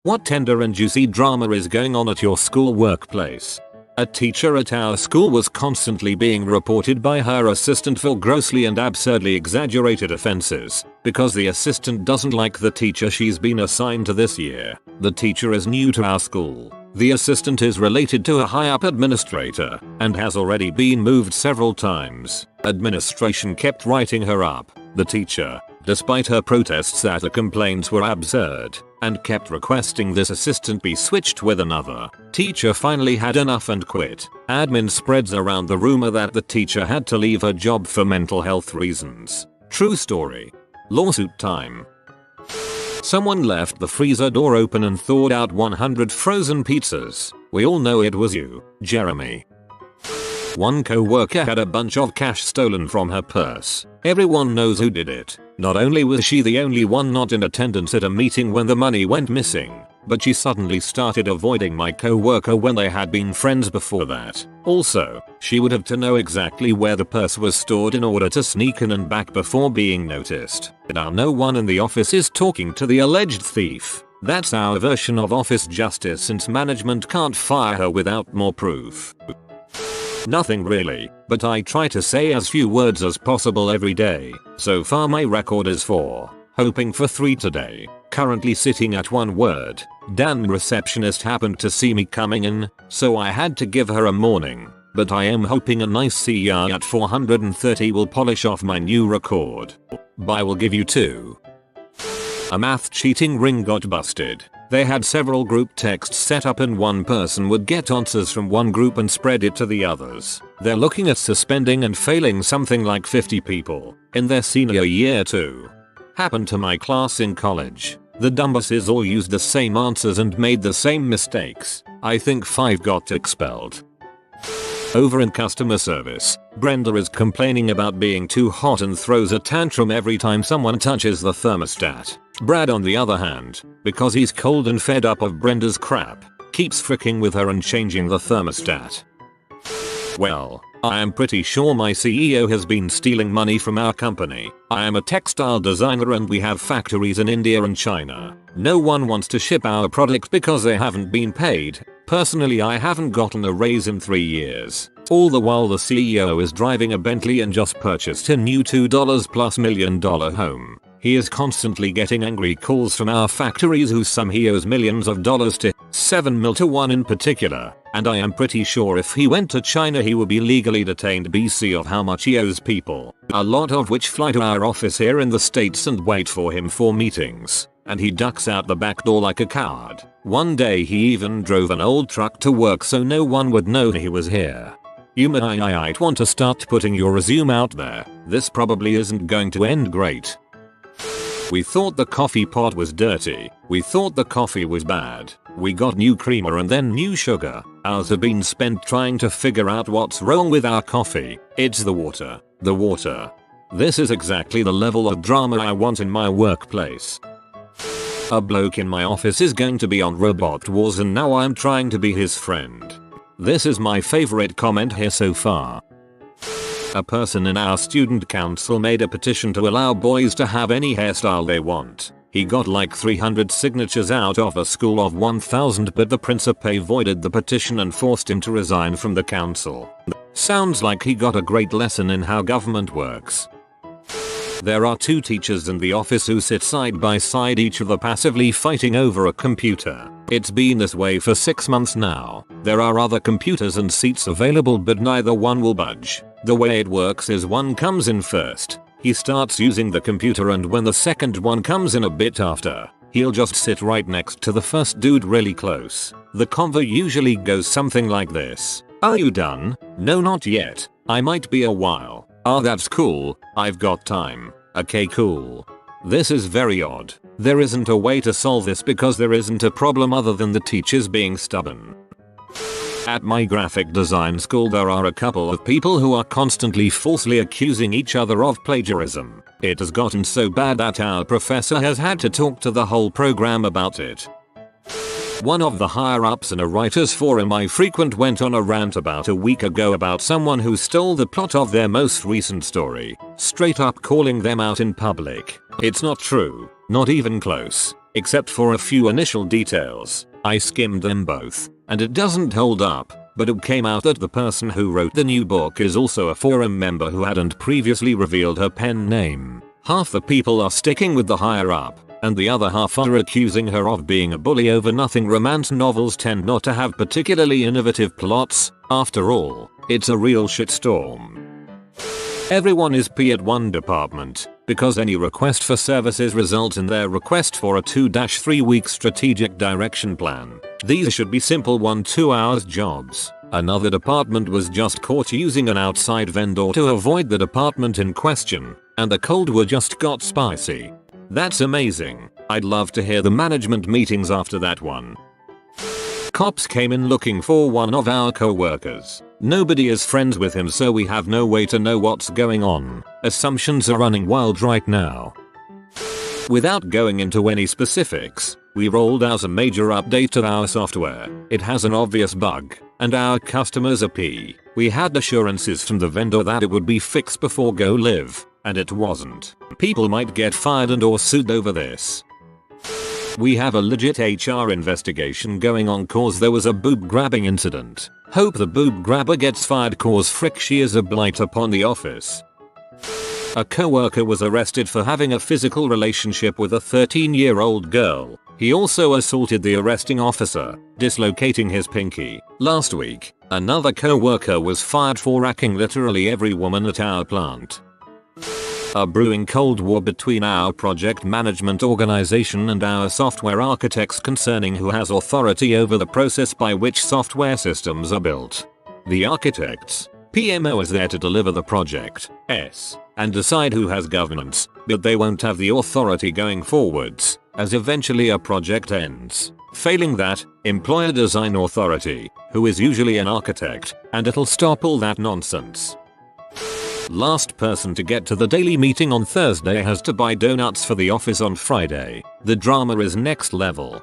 What tender and juicy drama is going on at your school workplace? A teacher at our school was constantly being reported by her assistant for grossly and absurdly exaggerated offenses because the assistant doesn't like the teacher she's been assigned to this year. The teacher is new to our school. The assistant is related to a high-up administrator and has already been moved several times. Administration kept writing her up. The teacher, despite her protests that the complaints were absurd, and kept requesting this assistant be switched with another teacher, finally had enough and quit. Admin spreads around the rumor that the teacher had to leave her job for mental health reasons. True story. Lawsuit time. Someone left the freezer door open and thawed out 100 frozen pizzas. We all know it was you, Jeremy. One co-worker had a bunch of cash stolen from her purse. Everyone knows who did it. Not only was she the only one not in attendance at a meeting when the money went missing, but she suddenly started avoiding my co-worker when they had been friends before that. Also, she would have to know exactly where the purse was stored in order to sneak in and back before being noticed. Now no one in the office is talking to the alleged thief. That's our version of office justice, since management can't fire her without more proof. Nothing really, but I try to say as few words as possible every day. So far my record is 4. Hoping for 3 today. Currently sitting at 1 word. Damn receptionist happened to see me coming in, so I had to give her a morning. But I am hoping a nice CR at 430 will polish off my new record. I will give you 2. A math cheating ring got busted. They had several group texts set up and one person would get answers from one group and spread it to the others. They're looking at suspending and failing something like 50 people in their senior year too. Happened to my class in college. The dumbasses all used the same answers and made the same mistakes. I think 5 got expelled. Over in customer service, Brenda is complaining about being too hot and throws a tantrum every time someone touches the thermostat. Brad, on the other hand, because he's cold and fed up of Brenda's crap, keeps fricking with her and changing the thermostat. Well, I am pretty sure my CEO has been stealing money from our company. I am a textile designer and we have factories in India and China. No one wants to ship our product because they haven't been paid. Personally, I haven't gotten a raise in 3 years. All the while the CEO is driving a Bentley and just purchased a new $2+ million home. He is constantly getting angry calls from our factories whose sum he owes millions of dollars to, 7 mil to one in particular, and I am pretty sure if he went to China he would be legally detained BC of how much he owes people, a lot of which fly to our office here in the States and wait for him for meetings, and he ducks out the back door like a coward. One day he even drove an old truck to work so no one would know he was here. You might want to start putting your resume out there. This probably isn't going to end great. We thought the coffee pot was dirty. We thought the coffee was bad. We got new creamer and then new sugar. Hours have been spent trying to figure out what's wrong with our coffee. It's the water. The water. This is exactly the level of drama I want in my workplace. A bloke in my office is going to be on Robot Wars and now I'm trying to be his friend. This is my favorite comment here so far. A person in our student council made a petition to allow boys to have any hairstyle they want. He got like 300 signatures out of a school of 1,000, but the principal voided the petition and forced him to resign from the council. Sounds like he got a great lesson in how government works. There are 2 teachers in the office who sit side by side, each other passively fighting over a computer. It's been this way for 6 months now. There are other computers and seats available but neither one will budge. The way it works is one comes in first. He starts using the computer and when the second one comes in a bit after, he'll just sit right next to the first dude really close. The convo usually goes something like this. Are you done? No, not yet. I might be a while. Ah, that's cool. I've got time. Okay, cool. This is very odd. There isn't a way to solve this because there isn't a problem other than the teachers being stubborn. At my graphic design school there are a couple of people who are constantly falsely accusing each other of plagiarism. It has gotten so bad that our professor has had to talk to the whole program about it. One of the higher ups in a writers forum I frequent went on a rant about a week ago about someone who stole the plot of their most recent story, straight up calling them out in public. It's not true, not even close. except for a few initial details. I skimmed them both, and it doesn't hold up, but it came out that the person who wrote the new book is also a forum member who hadn't previously revealed her pen name. Half the people are sticking with the higher up, and the other half are accusing her of being a bully over nothing. Romance novels tend not to have particularly innovative plots. After all, it's a real shitstorm. Everyone is P at one department, because any request for services results in their request for a 2-3 week strategic direction plan. These should be simple 1-2 hours jobs. Another department was just caught using an outside vendor to avoid the department in question, and the Cold War just got spicy. That's amazing. I'd love to hear the management meetings after that one. Cops came in looking for one of our co-workers. Nobody is friends with him, so we have no way to know what's going on. Assumptions are running wild right now. Without going into any specifics, we rolled out a major update to our software. It has an obvious bug, and our customers are P. We had assurances from the vendor that it would be fixed before go live, and it wasn't. People might get fired and or sued over this. We have a legit HR investigation going on cause there was a boob grabbing incident. Hope the boob grabber gets fired cause frick she is a blight upon the office. A coworker was arrested for having a physical relationship with a 13-year-old girl. He also assaulted the arresting officer, dislocating his pinky. Last week, another coworker was fired for racking literally every woman at our plant. A brewing cold war between our project management organization and our software architects concerning who has authority over the process by which software systems are built. The architects, PMO, is there to deliver the project, and decide who has governance, but they won't have the authority going forwards, as eventually a project ends. Failing that, employer design authority, who is usually an architect, and it'll stop all that nonsense. Last person to get to the daily meeting on Thursday has to buy donuts for the office on Friday. The drama is next level.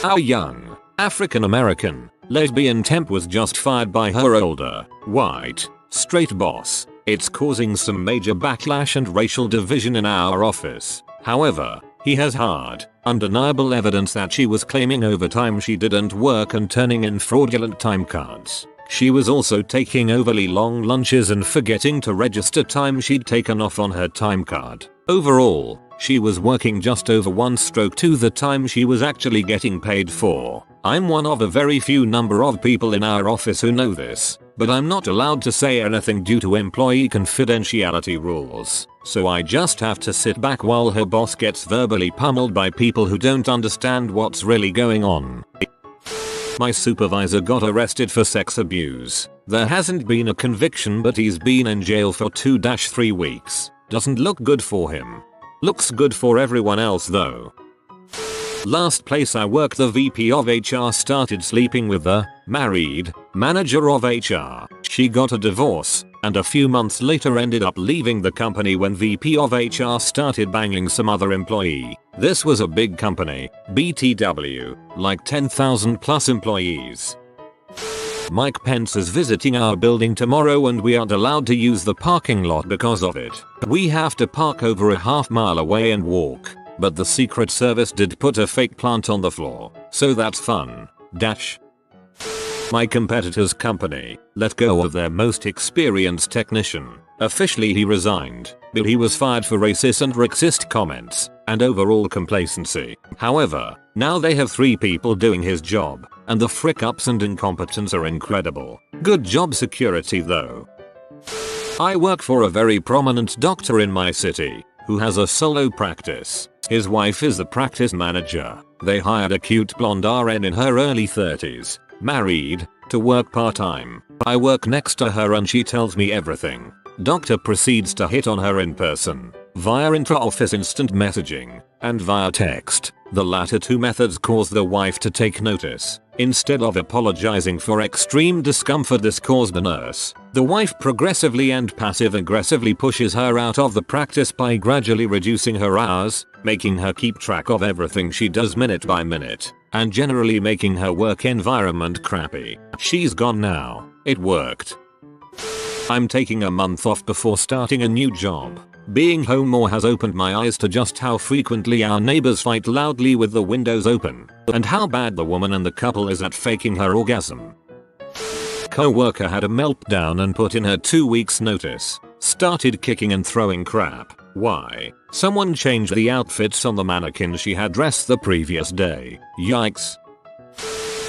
Our young, African-American, lesbian temp was just fired by her older, white, straight boss. It's causing some major backlash and racial division in our office. However, he has hard, undeniable evidence that she was claiming overtime she didn't work and turning in fraudulent time cards. She was also taking overly long lunches and forgetting to register time she'd taken off on her time card. Overall, she was working just over 1/2 the time she was actually getting paid for. I'm one of a very few number of people in our office who know this, but I'm not allowed to say anything due to employee confidentiality rules. So I just have to sit back while her boss gets verbally pummeled by people who don't understand what's really going on. My supervisor got arrested for sex abuse. There hasn't been a conviction, but he's been in jail for 2-3 weeks. Doesn't look good for him. Looks good for everyone else though. Last place I worked, the VP of HR started sleeping with the married manager of HR. She got a divorce, and a few months later ended up leaving the company when VP of HR started banging some other employee. This was a big company, BTW, like 10,000 plus employees. Mike Pence is visiting our building tomorrow and we aren't allowed to use the parking lot because of it. We have to park over a half mile away and walk, but the Secret Service did put a fake plant on the floor, so that's fun. My competitor's company let go of their most experienced technician. Officially he resigned, but he was fired for racist and sexist comments and overall complacency. However, now they have 3 people doing his job, and the frick-ups and incompetence are incredible. Good job security though. I work for a very prominent doctor in my city, who has a solo practice. His wife is the practice manager. They hired a cute blonde RN in her early 30s, married, to work part-time. I work next to her and she tells me everything. Doctor proceeds to hit on her in person, via intra-office instant messaging, and via text. The latter 2 methods cause the wife to take notice. Instead of apologizing for extreme discomfort this caused the nurse, the wife progressively and passive-aggressively pushes her out of the practice by gradually reducing her hours, making her keep track of everything she does minute by minute, and generally making her work environment crappy. She's gone now. It worked. I'm taking a month off before starting a new job. Being home more has opened my eyes to just how frequently our neighbors fight loudly with the windows open, and how bad the woman in the couple is at faking her orgasm. Co-worker had a meltdown and put in her 2 weeks notice. Started kicking and throwing crap. Why? Someone changed the outfits on the mannequin she had dressed the previous day. Yikes.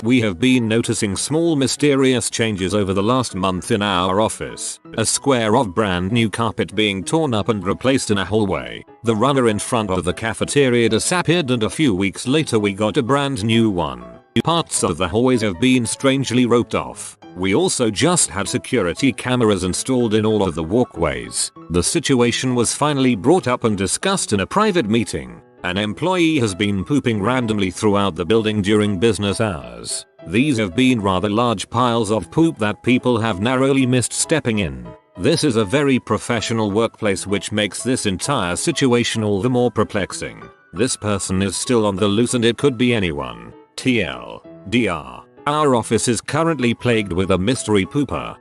We have been noticing small mysterious changes over the last month in our office. A square of brand new carpet being torn up and replaced in a hallway. The runner in front of the cafeteria disappeared and a few weeks later we got a brand new one. Parts of the hallways have been strangely roped off. We also just had security cameras installed in all of the walkways. The situation was finally brought up and discussed in a private meeting. An employee has been pooping randomly throughout the building during business hours. These have been rather large piles of poop that people have narrowly missed stepping in. This is a very professional workplace, which makes this entire situation all the more perplexing. This person is still on the loose and it could be anyone. TLDR. Our office is currently plagued with a mystery pooper.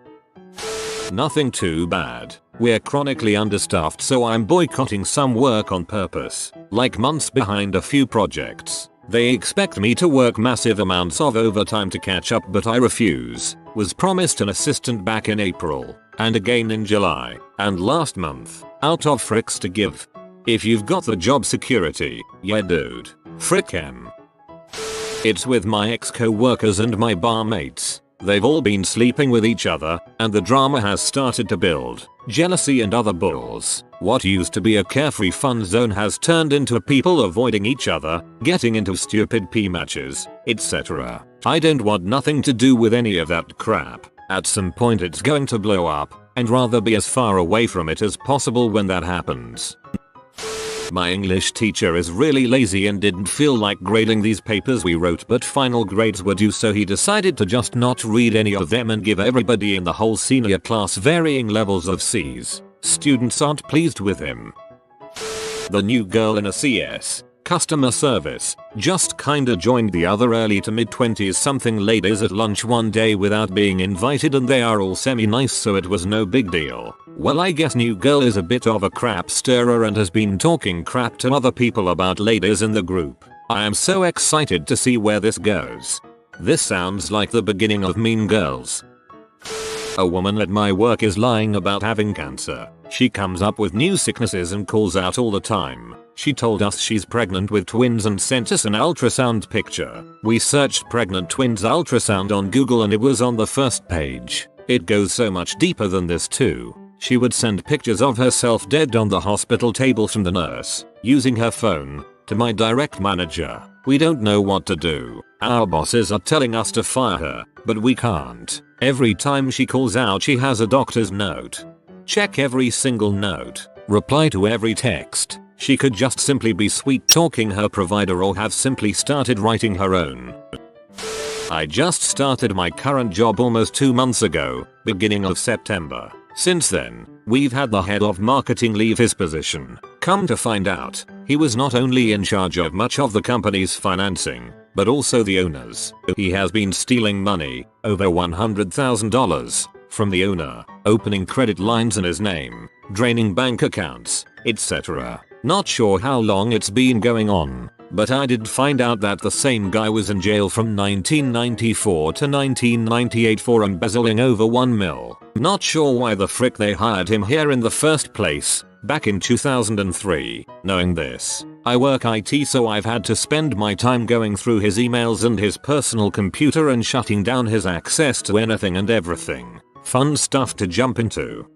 Nothing too bad. We're chronically understaffed, so I'm boycotting some work on purpose. Like months behind a few projects. They expect me to work massive amounts of overtime to catch up, but I refuse. Was promised an assistant back in April, and again in July, and last month, out of fricks to give. If you've got the job security, yeah dude. Frick em. It's with my ex-co-workers and my barmates. They've all been sleeping with each other, and the drama has started to build. Jealousy and other bulls. What used to be a carefree fun zone has turned into people avoiding each other, getting into stupid pee matches, etc. I don't want nothing to do with any of that crap. At some point it's going to blow up, and rather be as far away from it as possible when that happens. My English teacher is really lazy and didn't feel like grading these papers we wrote, but final grades were due, so he decided to just not read any of them and give everybody in the whole senior class varying levels of C's. Students aren't pleased with him. The new girl in a CS, customer service, just kinda joined the other early to mid-20s something ladies at lunch one day without being invited, and they are all semi-nice, so it was no big deal. Well, I guess new girl is a bit of a crap stirrer and has been talking crap to other people about ladies in the group. I am so excited to see where this goes. This sounds like the beginning of Mean Girls. A woman at my work is lying about having cancer. She comes up with new sicknesses and calls out all the time. She told us she's pregnant with twins and sent us an ultrasound picture. We searched pregnant twins ultrasound on Google and it was on the first page. It goes so much deeper than this too. She would send pictures of herself dead on the hospital table from the nurse, using her phone, to my direct manager. We don't know what to do. Our bosses are telling us to fire her, but we can't. Every time she calls out she has a doctor's note. Check every single note. Reply to every text. She could just simply be sweet talking her provider or have simply started writing her own. I just started my current job almost 2 months ago, beginning of September. Since then, we've had the head of marketing leave his position. Come to find out, he was not only in charge of much of the company's financing, but also the owners. He has been stealing money, over $100,000, from the owner, opening credit lines in his name, draining bank accounts, etc. Not sure how long it's been going on, but I did find out that the same guy was in jail from 1994 to 1998 for embezzling over $1 million. Not sure why the frick they hired him here in the first place, back in 2003. Knowing this, I work IT, so I've had to spend my time going through his emails and his personal computer and shutting down his access to anything and everything. Fun stuff to jump into.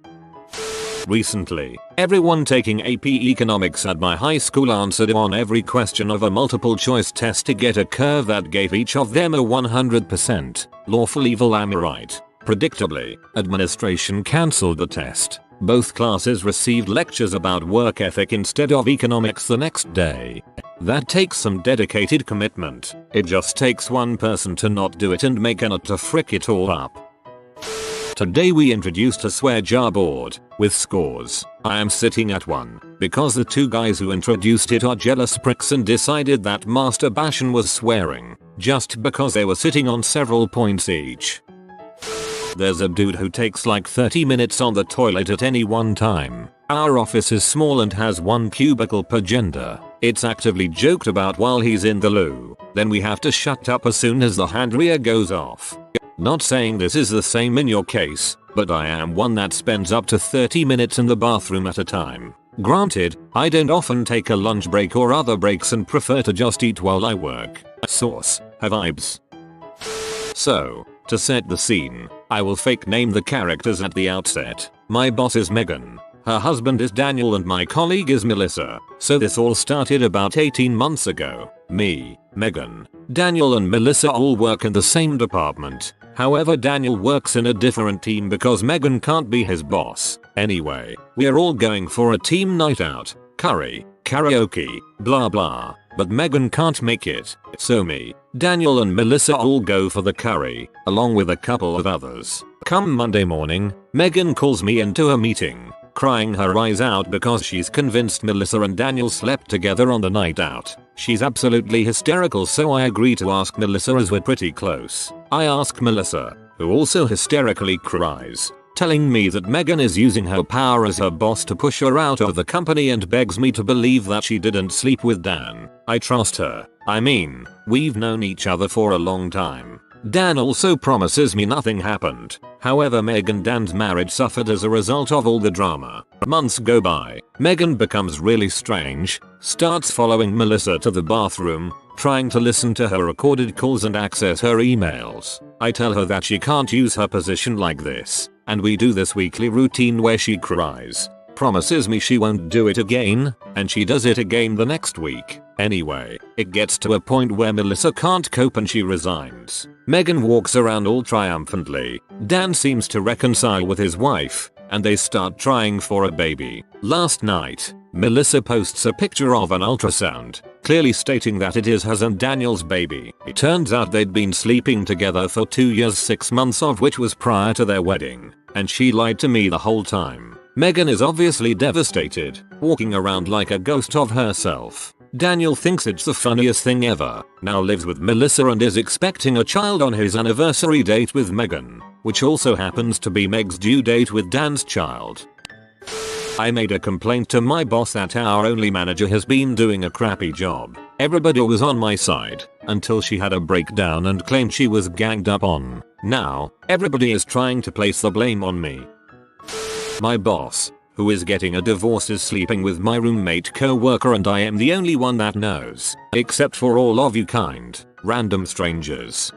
Recently, everyone taking AP Economics at my high school answered on every question of a multiple choice test to get a curve that gave each of them a 100%. Lawful evil, am I right? Predictably, administration cancelled the test. Both classes received lectures about work ethic instead of economics the next day. That takes some dedicated commitment. It just takes one person to not do it and make an to frick it all up. Today we introduced a swear jar board, with scores. I am sitting at 1, because the 2 guys who introduced it are jealous pricks and decided that masturbation was swearing, just because they were sitting on several points each. There's a dude who takes like 30 minutes on the toilet at any one time. Our office is small and has one cubicle per gender. It's actively joked about while he's in the loo. Then we have to shut up as soon as the handrier goes off. Not saying this is the same in your case, but I am one that spends up to 30 minutes in the bathroom at a time. Granted, I don't often take a lunch break or other breaks and prefer to just eat while I work. Source: have vibes. So, to set the scene, I will fake name the characters at the outset. My boss is Megan. Her husband is Daniel and my colleague is Melissa. So this all started about 18 months ago. Me, Megan, Daniel and Melissa all work in the same department. However, Daniel works in a different team because Megan can't be his boss. Anyway, we're all going for a team night out, curry, karaoke, blah blah. But Megan can't make it. So me, Daniel and Melissa all go for the curry, along with a couple of others. Come Monday morning, Megan calls me into a meeting, crying her eyes out because she's convinced Melissa and Daniel slept together on the night out. She's absolutely hysterical, so I agree to ask Melissa as we're pretty close. I ask Melissa, who also hysterically cries, telling me that Megan is using her power as her boss to push her out of the company and begs me to believe that she didn't sleep with Dan. I trust her. I mean, we've known each other for a long time. Dan also promises me nothing happened. However, Meg and Dan's marriage suffered as a result of all the drama. Months go by. Megan becomes really strange, starts following Melissa to the bathroom, trying to listen to her recorded calls and access her emails. I tell her that she can't use her position like this, and we do this weekly routine where she cries, promises me she won't do it again, and she does it again the next week. Anyway, it gets to a point where Melissa can't cope and she resigns. Megan walks around all triumphantly. Dan seems to reconcile with his wife, and they start trying for a baby. Last night, Melissa posts a picture of an ultrasound, clearly stating that it is hers and Daniel's baby. It turns out they'd been sleeping together for 2 years 6 months, of which was prior to their wedding, and she lied to me the whole time. Megan is obviously devastated, walking around like a ghost of herself. Daniel thinks it's the funniest thing ever, now lives with Melissa and is expecting a child on his anniversary date with Megan, which also happens to be Meg's due date with Dan's child. I made a complaint to my boss that our only manager has been doing a crappy job. Everybody was on my side, until she had a breakdown and claimed she was ganged up on. Now, everybody is trying to place the blame on me. My boss, who is getting a divorce, is sleeping with my roommate co-worker, and I am the only one that knows, except for all of you kind, random strangers.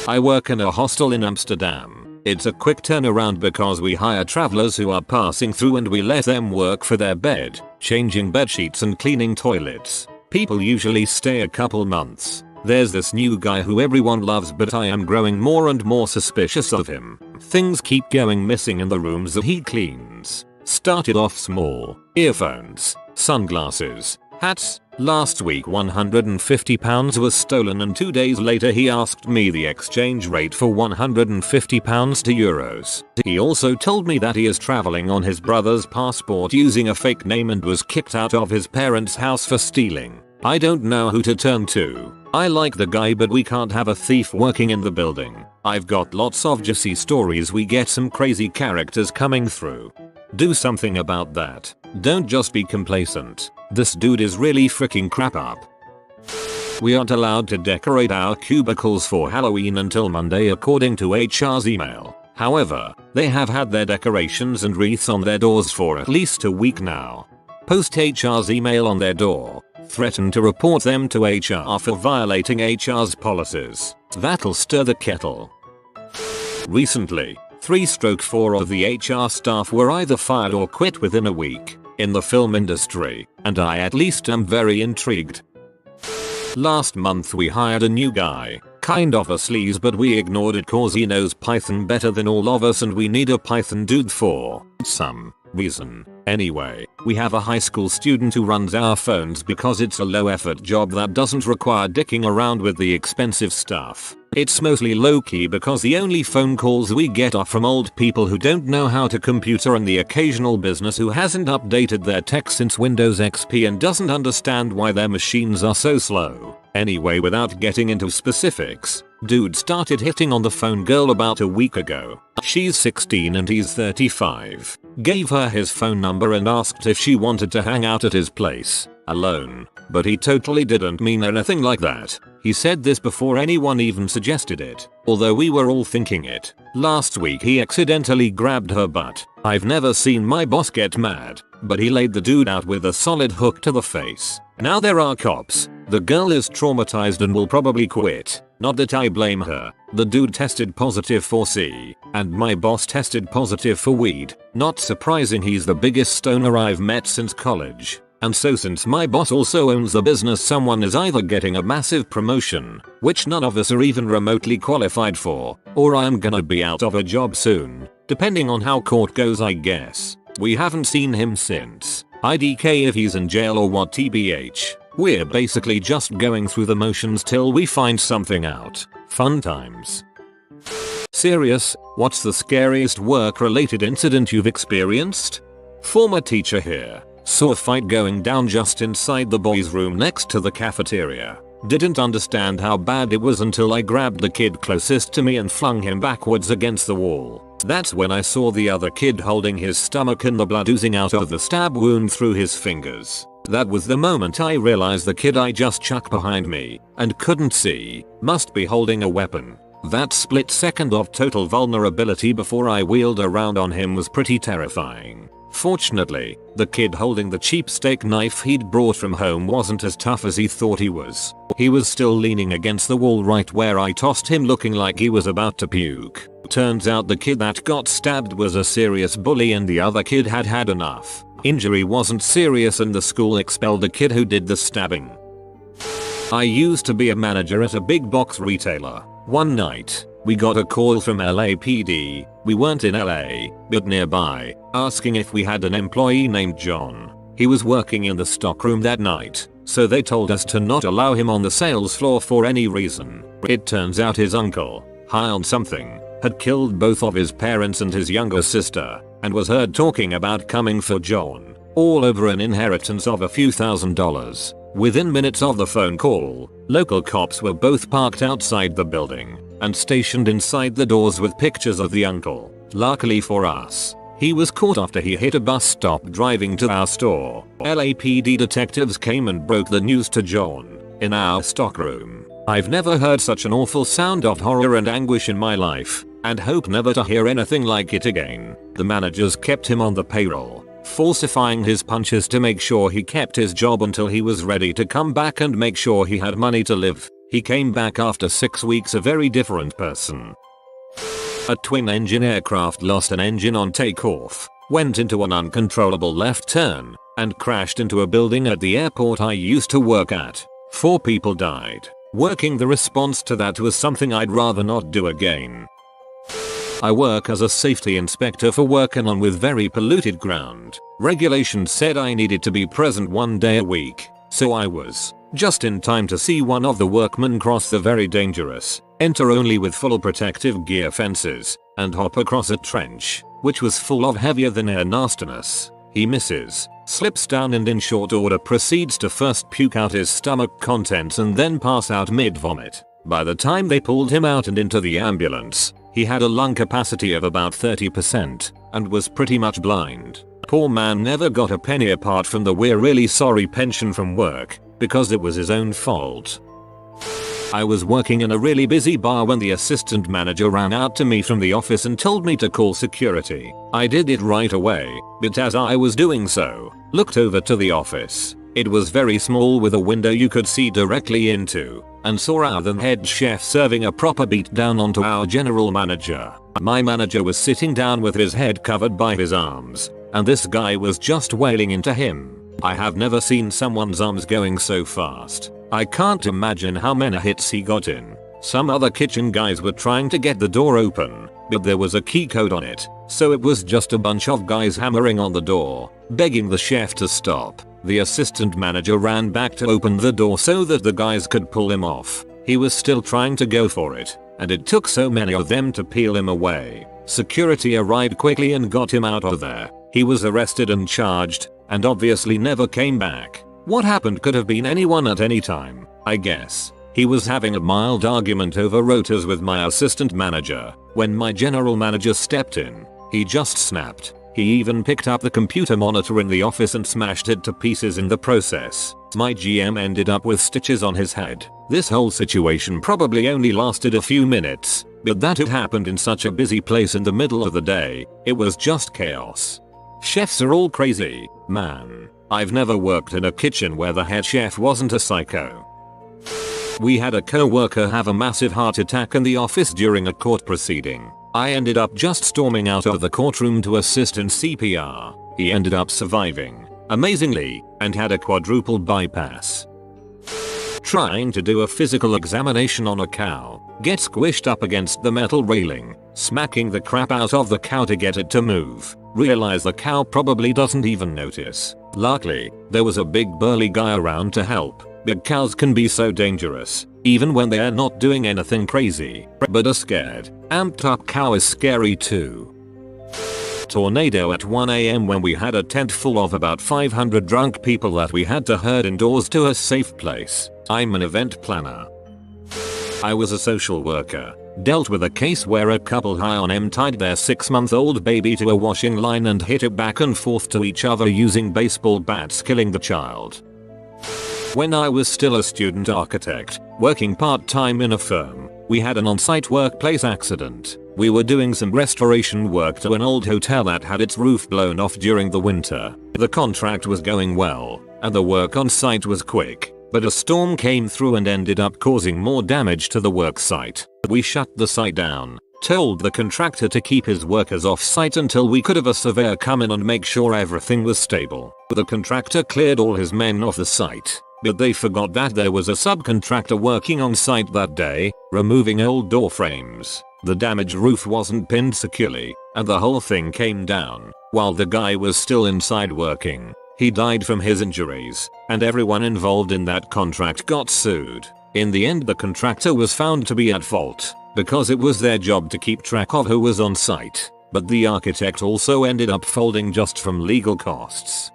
I work in a hostel in Amsterdam. It's a quick turnaround because we hire travelers who are passing through and we let them work for their bed, changing bed sheets and cleaning toilets. People usually stay a couple months. There's this new guy who everyone loves, but I am growing more and more suspicious of him. Things keep going missing in the rooms that he cleans. Started off small: earphones, sunglasses, hats. Last week £150 was stolen, and 2 days later he asked me the exchange rate for £150 to euros. He also told me that he is traveling on his brother's passport using a fake name and was kicked out of his parents' house for stealing. I don't know who to turn to. I like the guy, but we can't have a thief working in the building. I've got lots of juicy stories. We get some crazy characters coming through. Do something about that. Don't just be complacent. This dude is really freaking crap up. We aren't allowed to decorate our cubicles for Halloween until Monday according to HR's email. However, they have had their decorations and wreaths on their doors for at least a week now. Post HR's email on their door. Threaten to report them to HR for violating HR's policies. That'll stir the kettle. Recently, 3/4 of the HR staff were either fired or quit within a week in the film industry, and I at least am very intrigued. Last month we hired a new guy, kind of a sleaze, but we ignored it cause he knows Python better than all of us and we need a Python dude for some reason. Anyway, we have a high school student who runs our phones because it's a low effort job that doesn't require dicking around with the expensive stuff. It's mostly low key because the only phone calls we get are from old people who don't know how to computer and the occasional business who hasn't updated their tech since Windows XP and doesn't understand why their machines are so slow. Anyway, without getting into specifics, dude started hitting on the phone girl about a week ago. She's 16 and he's 35. Gave her his phone number and asked if she wanted to hang out at his place, alone. But he totally didn't mean anything like that. He said this before anyone even suggested it, although we were all thinking it. Last week he accidentally grabbed her butt. I've never seen my boss get mad, but he laid the dude out with a solid hook to the face. Now there are cops. The girl is traumatized and will probably quit. Not that I blame her. The dude tested positive for C, and my boss tested positive for weed. Not surprising, he's the biggest stoner I've met since college. And so since my boss also owns the business, someone is either getting a massive promotion, which none of us are even remotely qualified for, or I'm gonna be out of a job soon, depending on how court goes, I guess. We haven't seen him since. IDK if he's in jail or what, TBH. We're basically just going through the motions till we find something out. Fun times. Serious, what's the scariest work-related incident you've experienced? Former teacher here. Saw a fight going down just inside the boys' room next to the cafeteria. Didn't understand how bad it was until I grabbed the kid closest to me and flung him backwards against the wall. That's when I saw the other kid holding his stomach and the blood oozing out of the stab wound through his fingers. That was the moment I realized the kid I just chucked behind me and couldn't see must be holding a weapon. That split second of total vulnerability before I wheeled around on him was pretty terrifying. Fortunately, the kid holding the cheap steak knife he'd brought from home wasn't as tough as he thought he was. He was still leaning against the wall right where I tossed him, looking like he was about to puke. Turns out the kid that got stabbed was a serious bully and the other kid had had enough. Injury wasn't serious and the school expelled the kid who did the stabbing. I used to be a manager at a big box retailer. One night, we got a call from LAPD, we weren't in LA, but nearby, asking if we had an employee named John. He was working in the stockroom that night, so they told us to not allow him on the sales floor for any reason. It turns out his uncle, high on something, had killed both of his parents and his younger sister, and was heard talking about coming for John, all over an inheritance of a few $1,000s. Within minutes of the phone call, local cops were both parked outside the building and stationed inside the doors with pictures of the uncle. Luckily for us, he was caught after he hit a bus stop driving to our store. LAPD detectives came and broke the news to John in our stockroom. I've never heard such an awful sound of horror and anguish in my life, and hope never to hear anything like it again. The managers kept him on the payroll, falsifying his punches to make sure he kept his job until he was ready to come back and make sure he had money to live. He came back after 6 weeks a very different person. A twin-engine aircraft lost an engine on takeoff, went into an uncontrollable left turn, and crashed into a building at the airport I used to work at. 4 people died. Working the response to that was something I'd rather not do again. I work as a safety inspector for working on with very polluted ground. Regulations said I needed to be present 1 day a week, so I was just in time to see one of the workmen cross the very dangerous, enter only with full protective gear fences, and hop across a trench, which was full of heavier than air nastiness. He misses, slips down and in short order proceeds to first puke out his stomach contents and then pass out mid-vomit. By the time they pulled him out and into the ambulance, he had a lung capacity of about 30% and was pretty much blind. Poor man never got a penny apart from the "we're really sorry" pension from work, because it was his own fault. I was working in a really busy bar when the assistant manager ran out to me from the office and told me to call security. I did it right away, but as I was doing so, looked over to the office. It was very small with a window you could see directly into, and saw our then head chef serving a proper beat down onto our general manager. My manager was sitting down with his head covered by his arms, and this guy was just wailing into him. I have never seen someone's arms going so fast. I can't imagine how many hits he got in. Some other kitchen guys were trying to get the door open, but there was a key code on it, so it was just a bunch of guys hammering on the door, begging the chef to stop. The assistant manager ran back to open the door so that the guys could pull him off. He was still trying to go for it, and it took so many of them to peel him away. Security arrived quickly and got him out of there. He was arrested and charged, and obviously never came back. What happened could have been anyone at any time, I guess. He was having a mild argument over rotas with my assistant manager. When my general manager stepped in, he just snapped. He even picked up the computer monitor in the office and smashed it to pieces in the process. My GM ended up with stitches on his head. This whole situation probably only lasted a few minutes, but that it happened in such a busy place in the middle of the day, it was just chaos. Chefs are all crazy, man. I've never worked in a kitchen where the head chef wasn't a psycho. We had a co-worker have a massive heart attack in the office during a court proceeding. I ended up just storming out of the courtroom to assist in CPR. He ended up surviving, amazingly, and had a quadruple bypass. Trying to do a physical examination on a cow, get squished up against the metal railing, smacking the crap out of the cow to get it to move. Realize the cow probably doesn't even notice. Luckily, there was a big burly guy around to help. Big cows can be so dangerous, even when they're not doing anything crazy. But a scared, amped up cow is scary too. Tornado at 1 AM when we had a tent full of about 500 drunk people that we had to herd indoors to a safe place. I'm an event planner. I was a social worker. Dealt with a case where a couple high on M tied their 6-month-old baby to a washing line and hit it back and forth to each other using baseball bats, killing the child. When I was still a student architect, working part-time in a firm, we had an on-site workplace accident. We were doing some restoration work to an old hotel that had its roof blown off during the winter. The contract was going well, and the work on site was quick, but a storm came through and ended up causing more damage to the work site. We shut the site down, told the contractor to keep his workers off site until we could have a surveyor come in and make sure everything was stable. The contractor cleared all his men off the site, but they forgot that there was a subcontractor working on site that day, removing old door frames. The damaged roof wasn't pinned securely, and the whole thing came down while the guy was still inside working. He died from his injuries, and everyone involved in that contract got sued. In the end, the contractor was found to be at fault, because it was their job to keep track of who was on site, but the architect also ended up folding just from legal costs.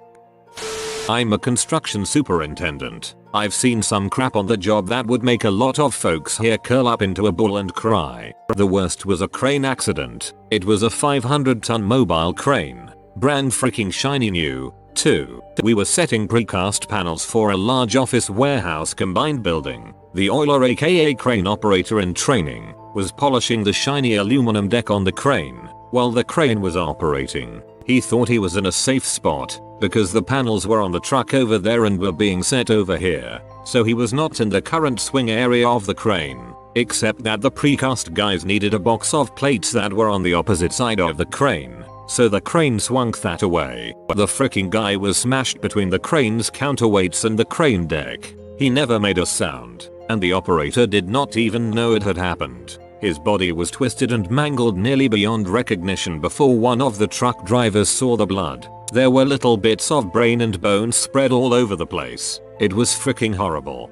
I'm a construction superintendent. I've seen some crap on the job that would make a lot of folks here curl up into a ball and cry. The worst was a crane accident. It was a 500-ton mobile crane. Brand freaking shiny new, too. We were setting precast panels for a large office warehouse combined building. The oiler, aka crane operator in training, was polishing the shiny aluminum deck on the crane while the crane was operating. He thought he was in a safe spot because the panels were on the truck over there and were being set over here, so he was not in the current swing area of the crane, except that the precast guys needed a box of plates that were on the opposite side of the crane, so the crane swung that away. The fricking guy was smashed between the crane's counterweights and the crane deck. He never made a sound, and the operator did not even know it had happened. His body was twisted and mangled nearly beyond recognition before one of the truck drivers saw the blood. There were little bits of brain and bone spread all over the place. It was freaking horrible.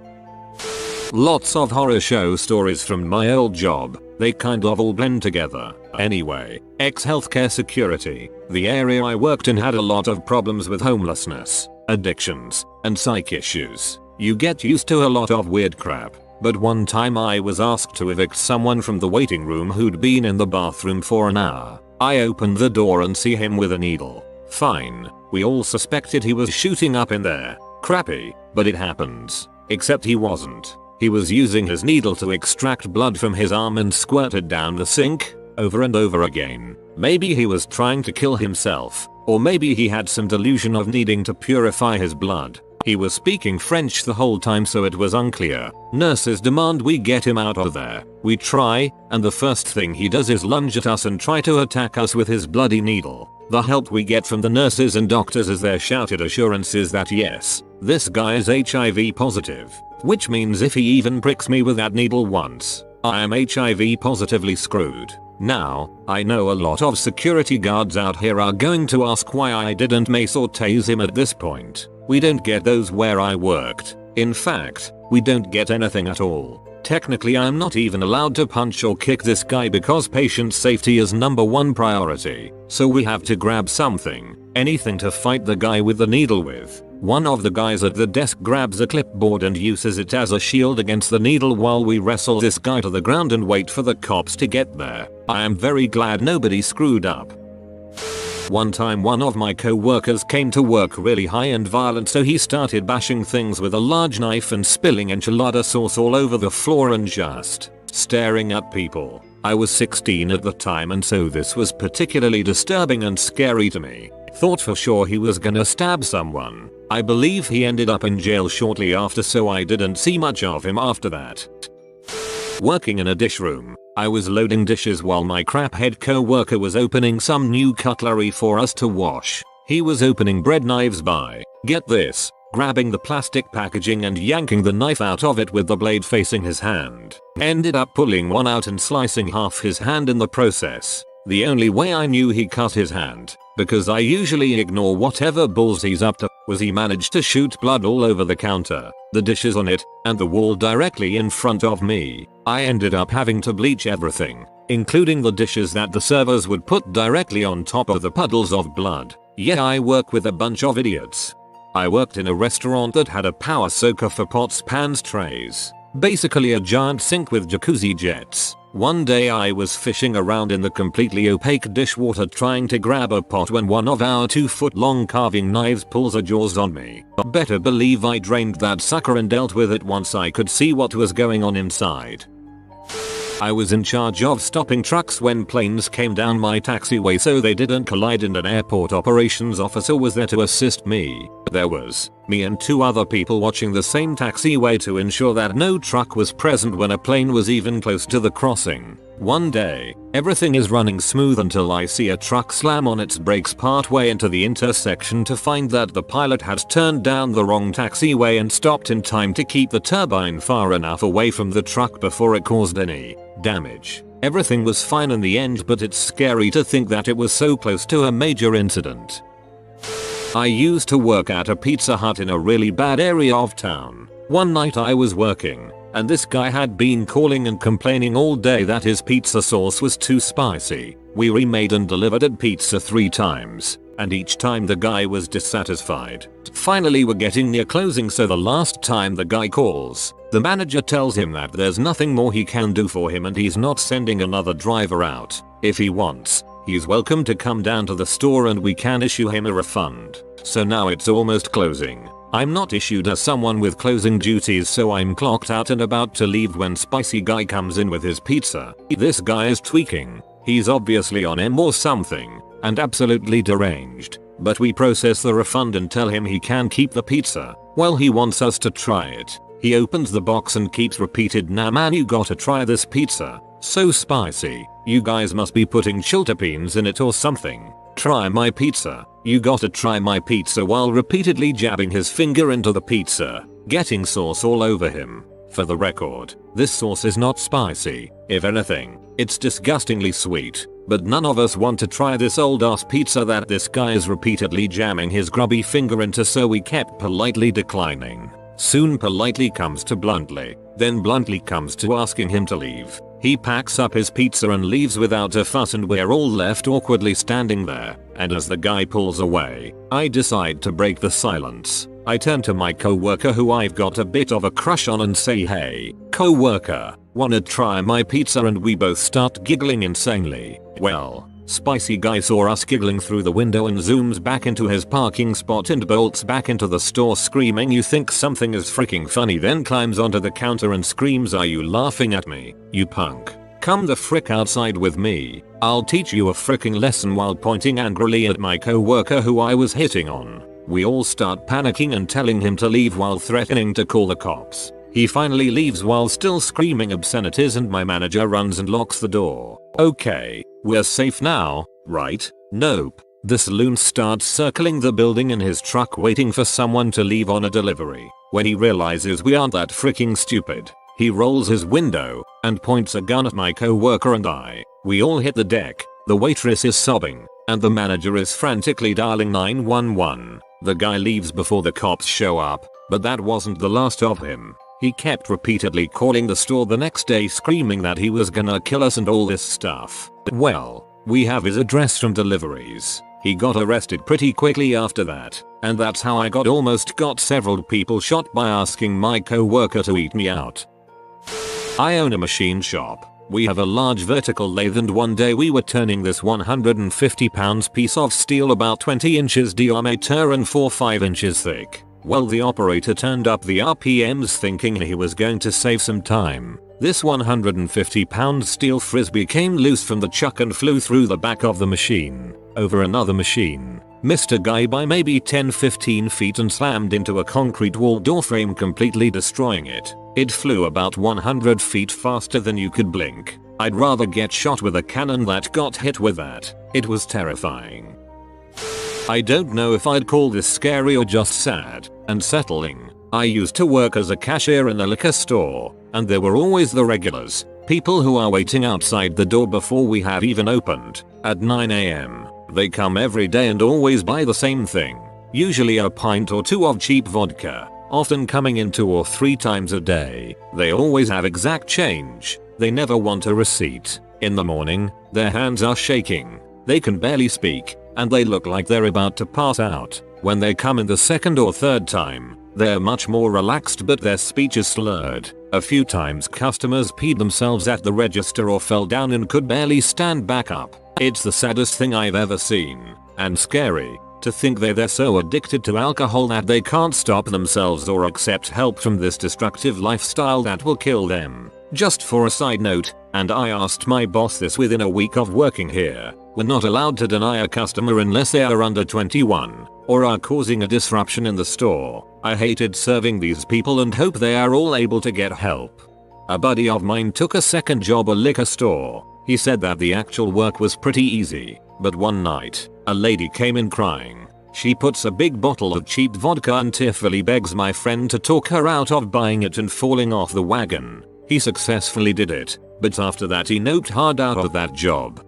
Lots of horror show stories from my old job. They kind of all blend together. Anyway, ex-healthcare security. The area I worked in had a lot of problems with homelessness, addictions, and psych issues. You get used to a lot of weird crap. But one time I was asked to evict someone from the waiting room who'd been in the bathroom for an hour. I opened the door and see him with a needle. Fine, we all suspected he was shooting up in there. Crappy, but it happens. Except he wasn't. He was using his needle to extract blood from his arm and squirt it down the sink, over and over again. Maybe he was trying to kill himself, or maybe he had some delusion of needing to purify his blood. He was speaking French the whole time, so it was unclear. Nurses demand we get him out of there. We try, and the first thing he does is lunge at us and try to attack us with his bloody needle. The help we get from the nurses and doctors is their shouted assurances that yes, this guy is HIV positive, which means if he even pricks me with that needle once, I am HIV positively screwed. Now, I know a lot of security guards out here are going to ask why I didn't mace or tase him at this point. We don't get those where I worked. In fact, we don't get anything at all. Technically I'm not even allowed to punch or kick this guy because patient safety is #1 priority, so we have to grab something, anything to fight the guy with the needle with. One of the guys at the desk grabs a clipboard and uses it as a shield against the needle while we wrestle this guy to the ground and wait for the cops to get there. I am very glad nobody screwed up. One time one of my co-workers came to work really high and violent, so he started bashing things with a large knife and spilling enchilada sauce all over the floor and just staring at people. I was 16 at the time, and so this was particularly disturbing and scary to me. Thought for sure he was gonna stab someone. I believe he ended up in jail shortly after, so I didn't see much of him after that. Working in a dish room, I was loading dishes while my craphead co-worker was opening some new cutlery for us to wash. He was opening bread knives by, get this, grabbing the plastic packaging and yanking the knife out of it with the blade facing his hand. Ended up pulling one out and slicing half his hand in the process. The only way I knew he cut his hand, because I usually ignore whatever bulls he's up to, was he managed to shoot blood all over the counter, the dishes on it, and the wall directly in front of me. I ended up having to bleach everything, including the dishes that the servers would put directly on top of the puddles of blood. Yeah, I work with a bunch of idiots. I worked in a restaurant that had a power soaker for pots, pans, trays. Basically a giant sink with jacuzzi jets. One day I was fishing around in the completely opaque dishwater trying to grab a pot when one of our 2-foot-long carving knives pulls a jaws on me. Better believe I drained that sucker and dealt with it once I could see what was going on inside. I was in charge of stopping trucks when planes came down my taxiway so they didn't collide, and an airport operations officer was there to assist me. There was me and 2 other people watching the same taxiway to ensure that no truck was present when a plane was even close to the crossing. One day, everything is running smooth until I see a truck slam on its brakes partway into the intersection to find that the pilot had turned down the wrong taxiway and stopped in time to keep the turbine far enough away from the truck before it caused any damage. Everything was fine in the end, but it's scary to think that it was so close to a major incident. I used to work at a Pizza Hut in a really bad area of town. One night I was working, and this guy had been calling and complaining all day that his pizza sauce was too spicy. We remade and delivered pizza 3 times, and each time the guy was dissatisfied. Finally we're getting near closing, so the last time the guy calls, the manager tells him that there's nothing more he can do for him and he's not sending another driver out. If he wants, he's welcome to come down to the store and we can issue him a refund. So now it's almost closing. I'm not issued as someone with closing duties, so I'm clocked out and about to leave when Spicy Guy comes in with his pizza. This guy is tweaking. He's obviously on M or something, and absolutely deranged. But we process the refund and tell him he can keep the pizza. Well, he wants us to try it. He opens the box and keeps repeated, "Nah man, you gotta try this pizza. So spicy. You guys must be putting chiltepines in it or something. Try my pizza. You gotta try my pizza," while repeatedly jabbing his finger into the pizza, getting sauce all over him. For the record, this sauce is not spicy. If anything, it's disgustingly sweet. But none of us want to try this old ass pizza that this guy is repeatedly jamming his grubby finger into, so we kept politely declining. Soon politely comes to bluntly, then bluntly comes to asking him to leave. He packs up his pizza and leaves without a fuss, and we're all left awkwardly standing there. And as the guy pulls away, I decide to break the silence. I turn to my co-worker who I've got a bit of a crush on and say, "Hey, co-worker, wanna try my pizza?" And we both start giggling insanely. Well, Spicy Guy saw us giggling through the window and zooms back into his parking spot and bolts back into the store screaming, "You think something is freaking funny?" Then climbs onto the counter and screams, "Are you laughing at me, you punk? Come the frick outside with me. I'll teach you a fricking lesson," while pointing angrily at my co-worker who I was hitting on. We all start panicking and telling him to leave while threatening to call the cops. He finally leaves while still screaming obscenities, and my manager runs and locks the door. Okay, we're safe now, right? Nope. This loon starts circling the building in his truck waiting for someone to leave on a delivery. When he realizes we aren't that freaking stupid, he rolls his window and points a gun at my co-worker and I. We all hit the deck, the waitress is sobbing, and the manager is frantically dialing 911. The guy leaves before the cops show up, but that wasn't the last of him. He kept repeatedly calling the store the next day screaming that he was gonna kill us and all this stuff. Well, we have his address from deliveries. He got arrested pretty quickly after that, and that's how I almost got several people shot by asking my co-worker to eat me out. I own a machine shop. We have a large vertical lathe and one day we were turning this 150 pounds piece of steel about 20 inches diameter and 4-5 inches thick. Well, the operator turned up the RPMs thinking he was going to save some time. This 150 pound steel frisbee came loose from the chuck and flew through the back of the machine, over another machine, missed a guy by maybe 10-15 feet and slammed into a concrete wall door frame, completely destroying it. It flew about 100 feet faster than you could blink. I'd rather get shot with a cannon that got hit with that. It was terrifying. I don't know if I'd call this scary or just sad and settling. I used to work as a cashier in a liquor store, and there were always the regulars, people who are waiting outside the door before we have even opened, at 9 AM. They come every day and always buy the same thing, usually a pint or two of cheap vodka, often coming in 2 or 3 times a day. They always have exact change. They never want a receipt. In the morning, their hands are shaking. They can barely speak, and they look like they're about to pass out. When they come in the second or third time, they're much more relaxed but their speech is slurred. A few times customers peed themselves at the register or fell down and could barely stand back up. It's the saddest thing I've ever seen, and scary, to think they're so addicted to alcohol that they can't stop themselves or accept help from this destructive lifestyle that will kill them. Just for a side note, and I asked my boss this within a week of working here, we're not allowed to deny a customer unless they are under 21 or are causing a disruption in the store. I hated serving these people and hope they are all able to get help. A buddy of mine took a second job at a liquor store. He said that the actual work was pretty easy, but one night, a lady came in crying. She puts a big bottle of cheap vodka and tearfully begs my friend to talk her out of buying it and falling off the wagon. He successfully did it, but after that he noped hard out of that job.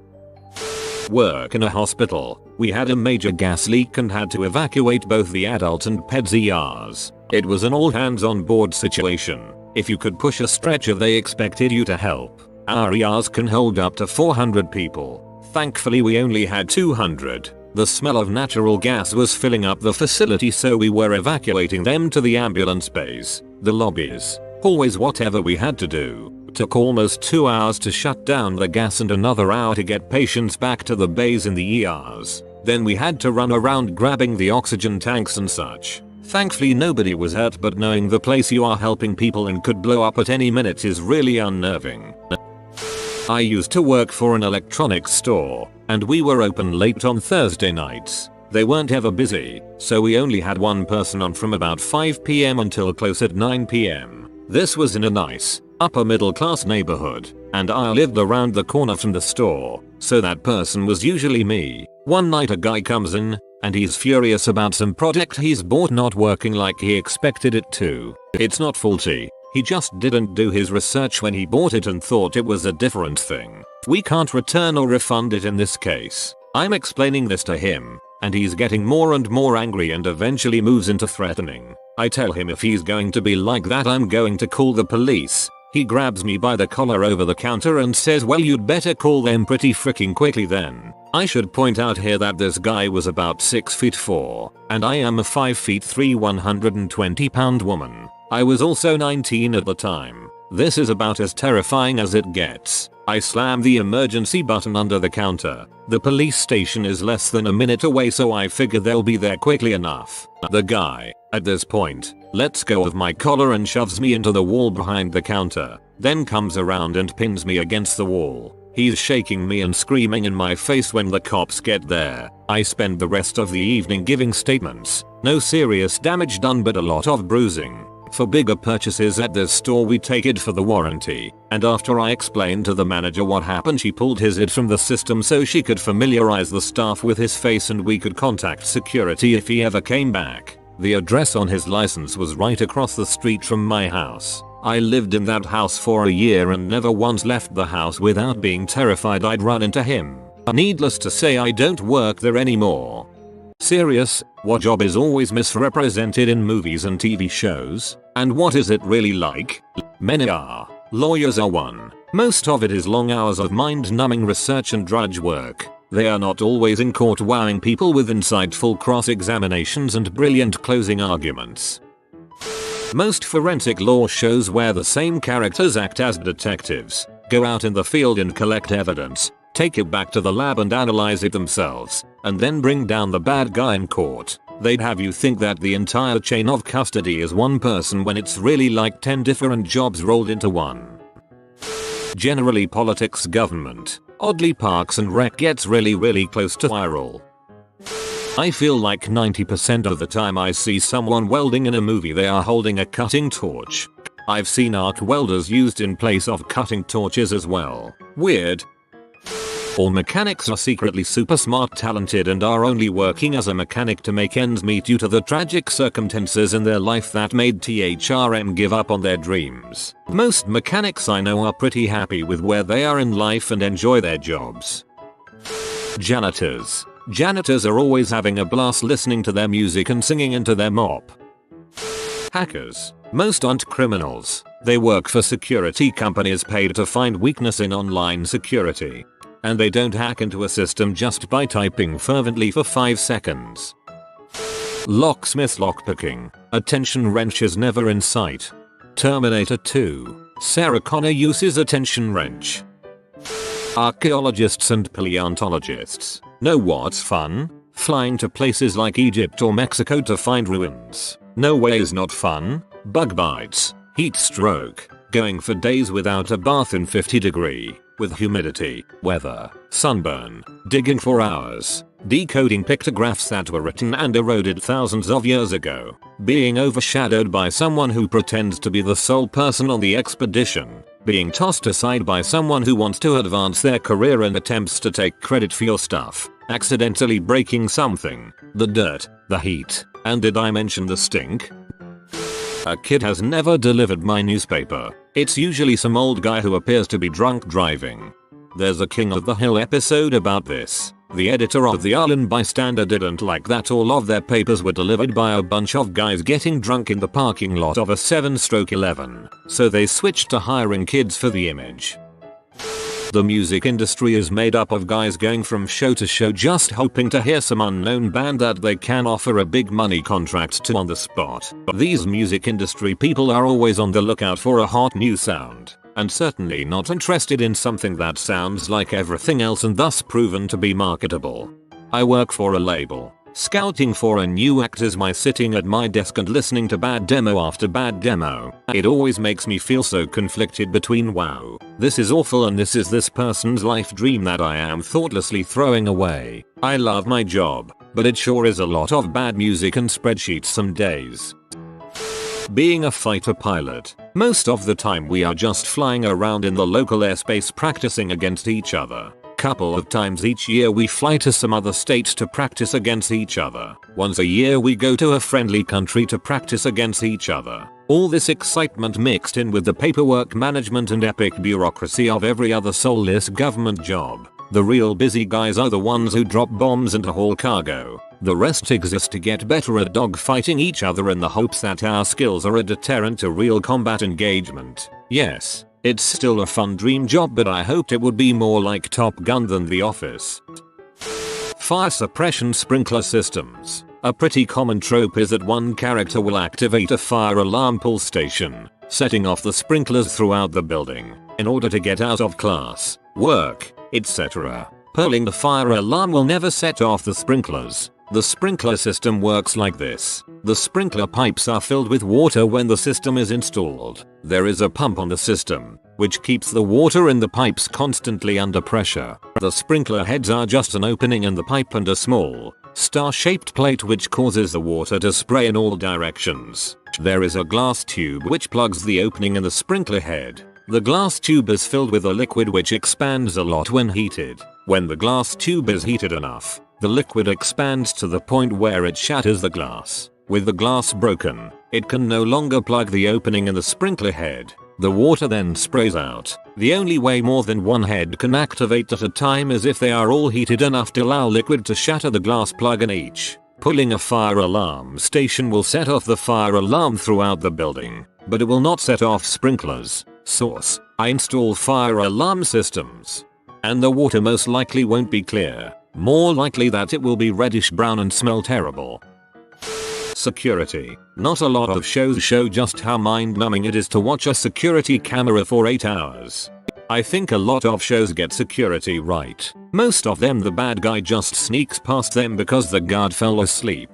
Work in a hospital. We had a major gas leak and had to evacuate both the adult and peds ERs. It was an all hands on board situation. If you could push a stretcher they expected you to help. Our ERs can hold up to 400 people. Thankfully we only had 200. The smell of natural gas was filling up the facility, so we were evacuating them to the ambulance bays, the lobbies, hallways, whatever we had to do. Took almost 2 hours to shut down the gas and another hour to get patients back to the bays in the ERs. Then we had to run around grabbing the oxygen tanks and such. Thankfully nobody was hurt, but knowing the place you are helping people in could blow up at any minute is really unnerving. I used to work for an electronics store, and we were open late on Thursday nights. They weren't ever busy, so we only had one person on from about 5 PM until close at 9 PM. This was in a nice, upper middle class neighborhood, and I lived around the corner from the store, so that person was usually me. One night a guy comes in, and he's furious about some product he's bought not working like he expected it to. It's not faulty. He just didn't do his research when he bought it and thought it was a different thing. We can't return or refund it in this case. I'm explaining this to him, and he's getting more and more angry and eventually moves into threatening. I tell him if he's going to be like that I'm going to call the police. He grabs me by the collar over the counter and says, well, you'd better call them pretty freaking quickly then. I should point out here that this guy was about 6'4", and I am a 5'3", 120 pound woman. I was also 19 at the time. This is about as terrifying as it gets. I slam the emergency button under the counter. The police station is less than a minute away, so I figure they'll be there quickly enough. The guy, at this point, lets go of my collar and shoves me into the wall behind the counter, then comes around and pins me against the wall. He's shaking me and screaming in my face when the cops get there. I spend the rest of the evening giving statements. No serious damage done, but a lot of bruising. For bigger purchases at this store we take it for the warranty, and after I explained to the manager what happened, she pulled his ID from the system so she could familiarize the staff with his face and we could contact security if he ever came back. The address on his license was right across the street from my house. I lived in that house for a year and never once left the house without being terrified I'd run into him. Needless to say, I don't work there anymore. Serious, what job is always misrepresented in movies and TV shows? And what is it really like? Many are. Lawyers are one. Most of it is long hours of mind-numbing research and drudge work. They are not always in court wowing people with insightful cross-examinations and brilliant closing arguments. Most forensic law shows where the same characters act as detectives, go out in the field and collect evidence, take it back to the lab and analyze it themselves, and then bring down the bad guy in court. They'd have you think that the entire chain of custody is one person when it's really like 10 different jobs rolled into one. Generally politics, government. Oddly Parks and Rec gets really close to viral. I feel like 90% of the time I see someone welding in a movie they are holding a cutting torch. I've seen arc welders used in place of cutting torches as well. Weird. All mechanics are secretly super smart, talented, and are only working as a mechanic to make ends meet due to the tragic circumstances in their life that made THRM give up on their dreams. Most mechanics I know are pretty happy with where they are in life and enjoy their jobs. Janitors. Janitors are always having a blast listening to their music and singing into their mop. Hackers. Most aren't criminals. They work for security companies paid to find weakness in online security. And they don't hack into a system just by typing fervently for 5 seconds. Locksmith lockpicking. Attention wrench is never in sight. Terminator 2. Sarah Connor uses attention wrench. Archaeologists and paleontologists. Know what's fun? Flying to places like Egypt or Mexico to find ruins. No way is not fun. Bug bites. Heat stroke. Going for days without a bath in 50 degree. With humidity, weather, sunburn, digging for hours, decoding pictographs that were written and eroded thousands of years ago, being overshadowed by someone who pretends to be the sole person on the expedition, being tossed aside by someone who wants to advance their career and attempts to take credit for your stuff, accidentally breaking something, the dirt, the heat, and did I mention the stink? A kid has never delivered my newspaper. It's usually some old guy who appears to be drunk driving. There's a King of the Hill episode about this. The editor of the Island Bystander didn't like that all of their papers were delivered by a bunch of guys getting drunk in the parking lot of a 7/11. So they switched to hiring kids for the image. The music industry is made up of guys going from show to show just hoping to hear some unknown band that they can offer a big money contract to on the spot. These music industry people are always on the lookout for a hot new sound, and certainly not interested in something that sounds like everything else and thus proven to be marketable. I work for a label. Scouting for a new act is my sitting at my desk and listening to bad demo after bad demo. It always makes me feel so conflicted between wow, this is awful and this is this person's life dream that I am thoughtlessly throwing away. I love my job, but it sure is a lot of bad music and spreadsheets some days. Being a fighter pilot. Most of the time we are just flying around in the local airspace practicing against each other. Couple of times each year we fly to some other state to practice against each other. Once a year we go to a friendly country to practice against each other. All this excitement mixed in with the paperwork management and epic bureaucracy of every other soulless government job. The real busy guys are the ones who drop bombs and haul cargo. The rest exist to get better at dogfighting each other in the hopes that our skills are a deterrent to real combat engagement. Yes. It's still a fun dream job, but I hoped it would be more like Top Gun than The Office. Fire suppression sprinkler systems. A pretty common trope is that one character will activate a fire alarm pull station, setting off the sprinklers throughout the building, in order to get out of class, work, etc. Pulling the fire alarm will never set off the sprinklers. The sprinkler system works like this. The sprinkler pipes are filled with water when the system is installed. There is a pump on the system, which keeps the water in the pipes constantly under pressure. The sprinkler heads are just an opening in the pipe and a small, star-shaped plate which causes the water to spray in all directions. There is a glass tube which plugs the opening in the sprinkler head. The glass tube is filled with a liquid which expands a lot when heated. When the glass tube is heated enough, the liquid expands to the point where it shatters the glass. With the glass broken, it can no longer plug the opening in the sprinkler head. The water then sprays out. The only way more than one head can activate at a time is if they are all heated enough to allow liquid to shatter the glass plug in each. Pulling a fire alarm station will set off the fire alarm throughout the building, but it will not set off sprinklers. Source: I install fire alarm systems. And the water most likely won't be clear. More likely that it will be reddish brown and smell terrible. Security. Not a lot of shows show just how mind-numbing it is to watch a security camera for 8 hours. I think a lot of shows get security right. Most of them the bad guy just sneaks past them because the guard fell asleep.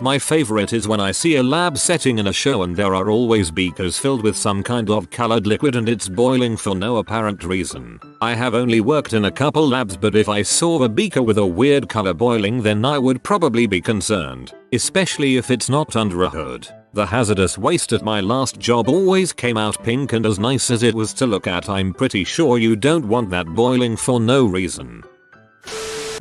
My favorite is when I see a lab setting in a show and there are always beakers filled with some kind of colored liquid and it's boiling for no apparent reason. I have only worked in a couple labs, but if I saw a beaker with a weird color boiling, then I would probably be concerned, especially if it's not under a hood. The hazardous waste at my last job always came out pink, and as nice as it was to look at, I'm pretty sure you don't want that boiling for no reason.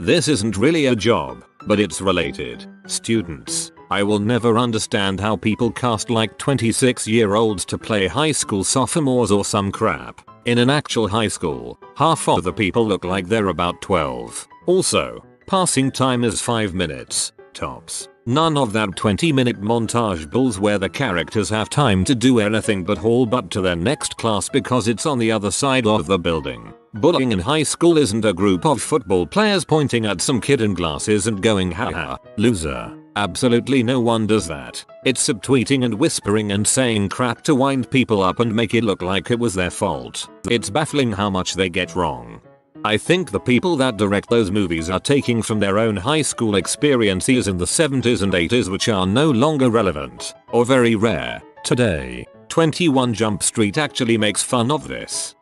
This isn't really a job, but it's related. Students. I will never understand how people cast like 26-year-olds to play high school sophomores or some crap. In an actual high school, half of the people look like they're about 12. Also, passing time is 5 minutes, tops. None of that 20-minute montage bulls where the characters have time to do anything but haul butt to their next class because it's on the other side of the building. Bullying in high school isn't a group of football players pointing at some kid in glasses and going haha, loser. Absolutely no one does that. It's subtweeting and whispering and saying crap to wind people up and make it look like it was their fault. It's baffling how much they get wrong. I think the people that direct those movies are taking from their own high school experiences in the 70s and 80s, which are no longer relevant, or very rare, today. 21 Jump Street actually makes fun of this.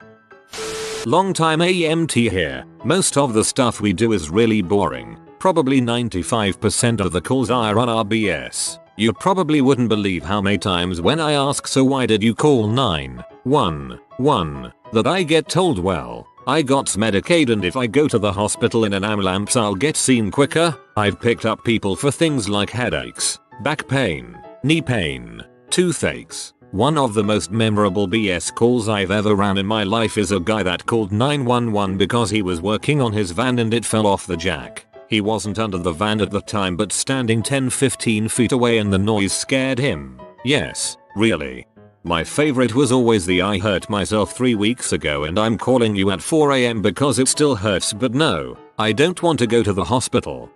Long time AMT here. Most of the stuff we do is really boring. Probably 95% of the calls are on RBS. You probably wouldn't believe how many times when I ask so why did you call 911 that I get told, well, I got Medicaid and if I go to the hospital in an ambulance I'll get seen quicker. I've picked up people for things like headaches, back pain, knee pain, toothaches. One of the most memorable BS calls I've ever ran in my life is a guy that called 911 because he was working on his van and it fell off the jack. He wasn't under the van at the time but standing 10-15 feet away and the noise scared him. Yes, really. My favorite was always the I hurt myself 3 weeks ago and I'm calling you at 4 AM because it still hurts, but no, I don't want to go to the hospital.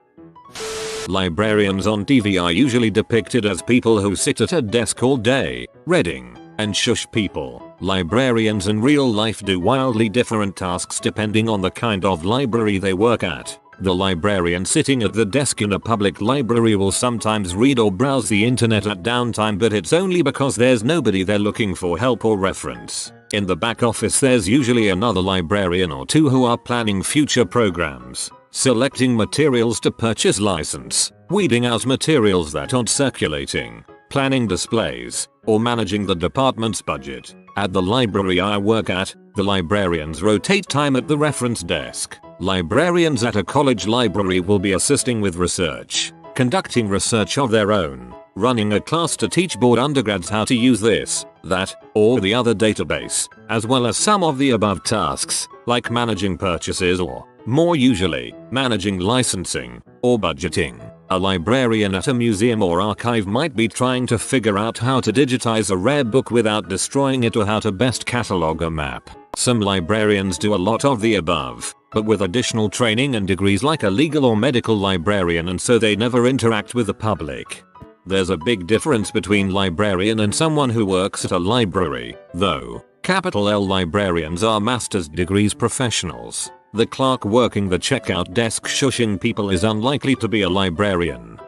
Librarians on TV are usually depicted as people who sit at a desk all day, reading, and shush people. Librarians in real life do wildly different tasks depending on the kind of library they work at. The librarian sitting at the desk in a public library will sometimes read or browse the internet at downtime, but it's only because there's nobody there looking for help or reference. In the back office there's usually another librarian or two who are planning future programs, selecting materials to purchase license, weeding out materials that aren't circulating, planning displays, or managing the department's budget. At the library I work at, the librarians rotate time at the reference desk. Librarians at a college library will be assisting with research, conducting research of their own, running a class to teach bored undergrads how to use this, that, or the other database, as well as some of the above tasks, like managing purchases or, more usually, managing licensing, or budgeting. A librarian at a museum or archive might be trying to figure out how to digitize a rare book without destroying it or how to best catalog a map. Some librarians do a lot of the above, but with additional training and degrees like a legal or medical librarian, and so they never interact with the public. There's a big difference between librarian and someone who works at a library, though. Capital L librarians are master's degrees professionals. The clerk working the checkout desk shushing people is unlikely to be a librarian.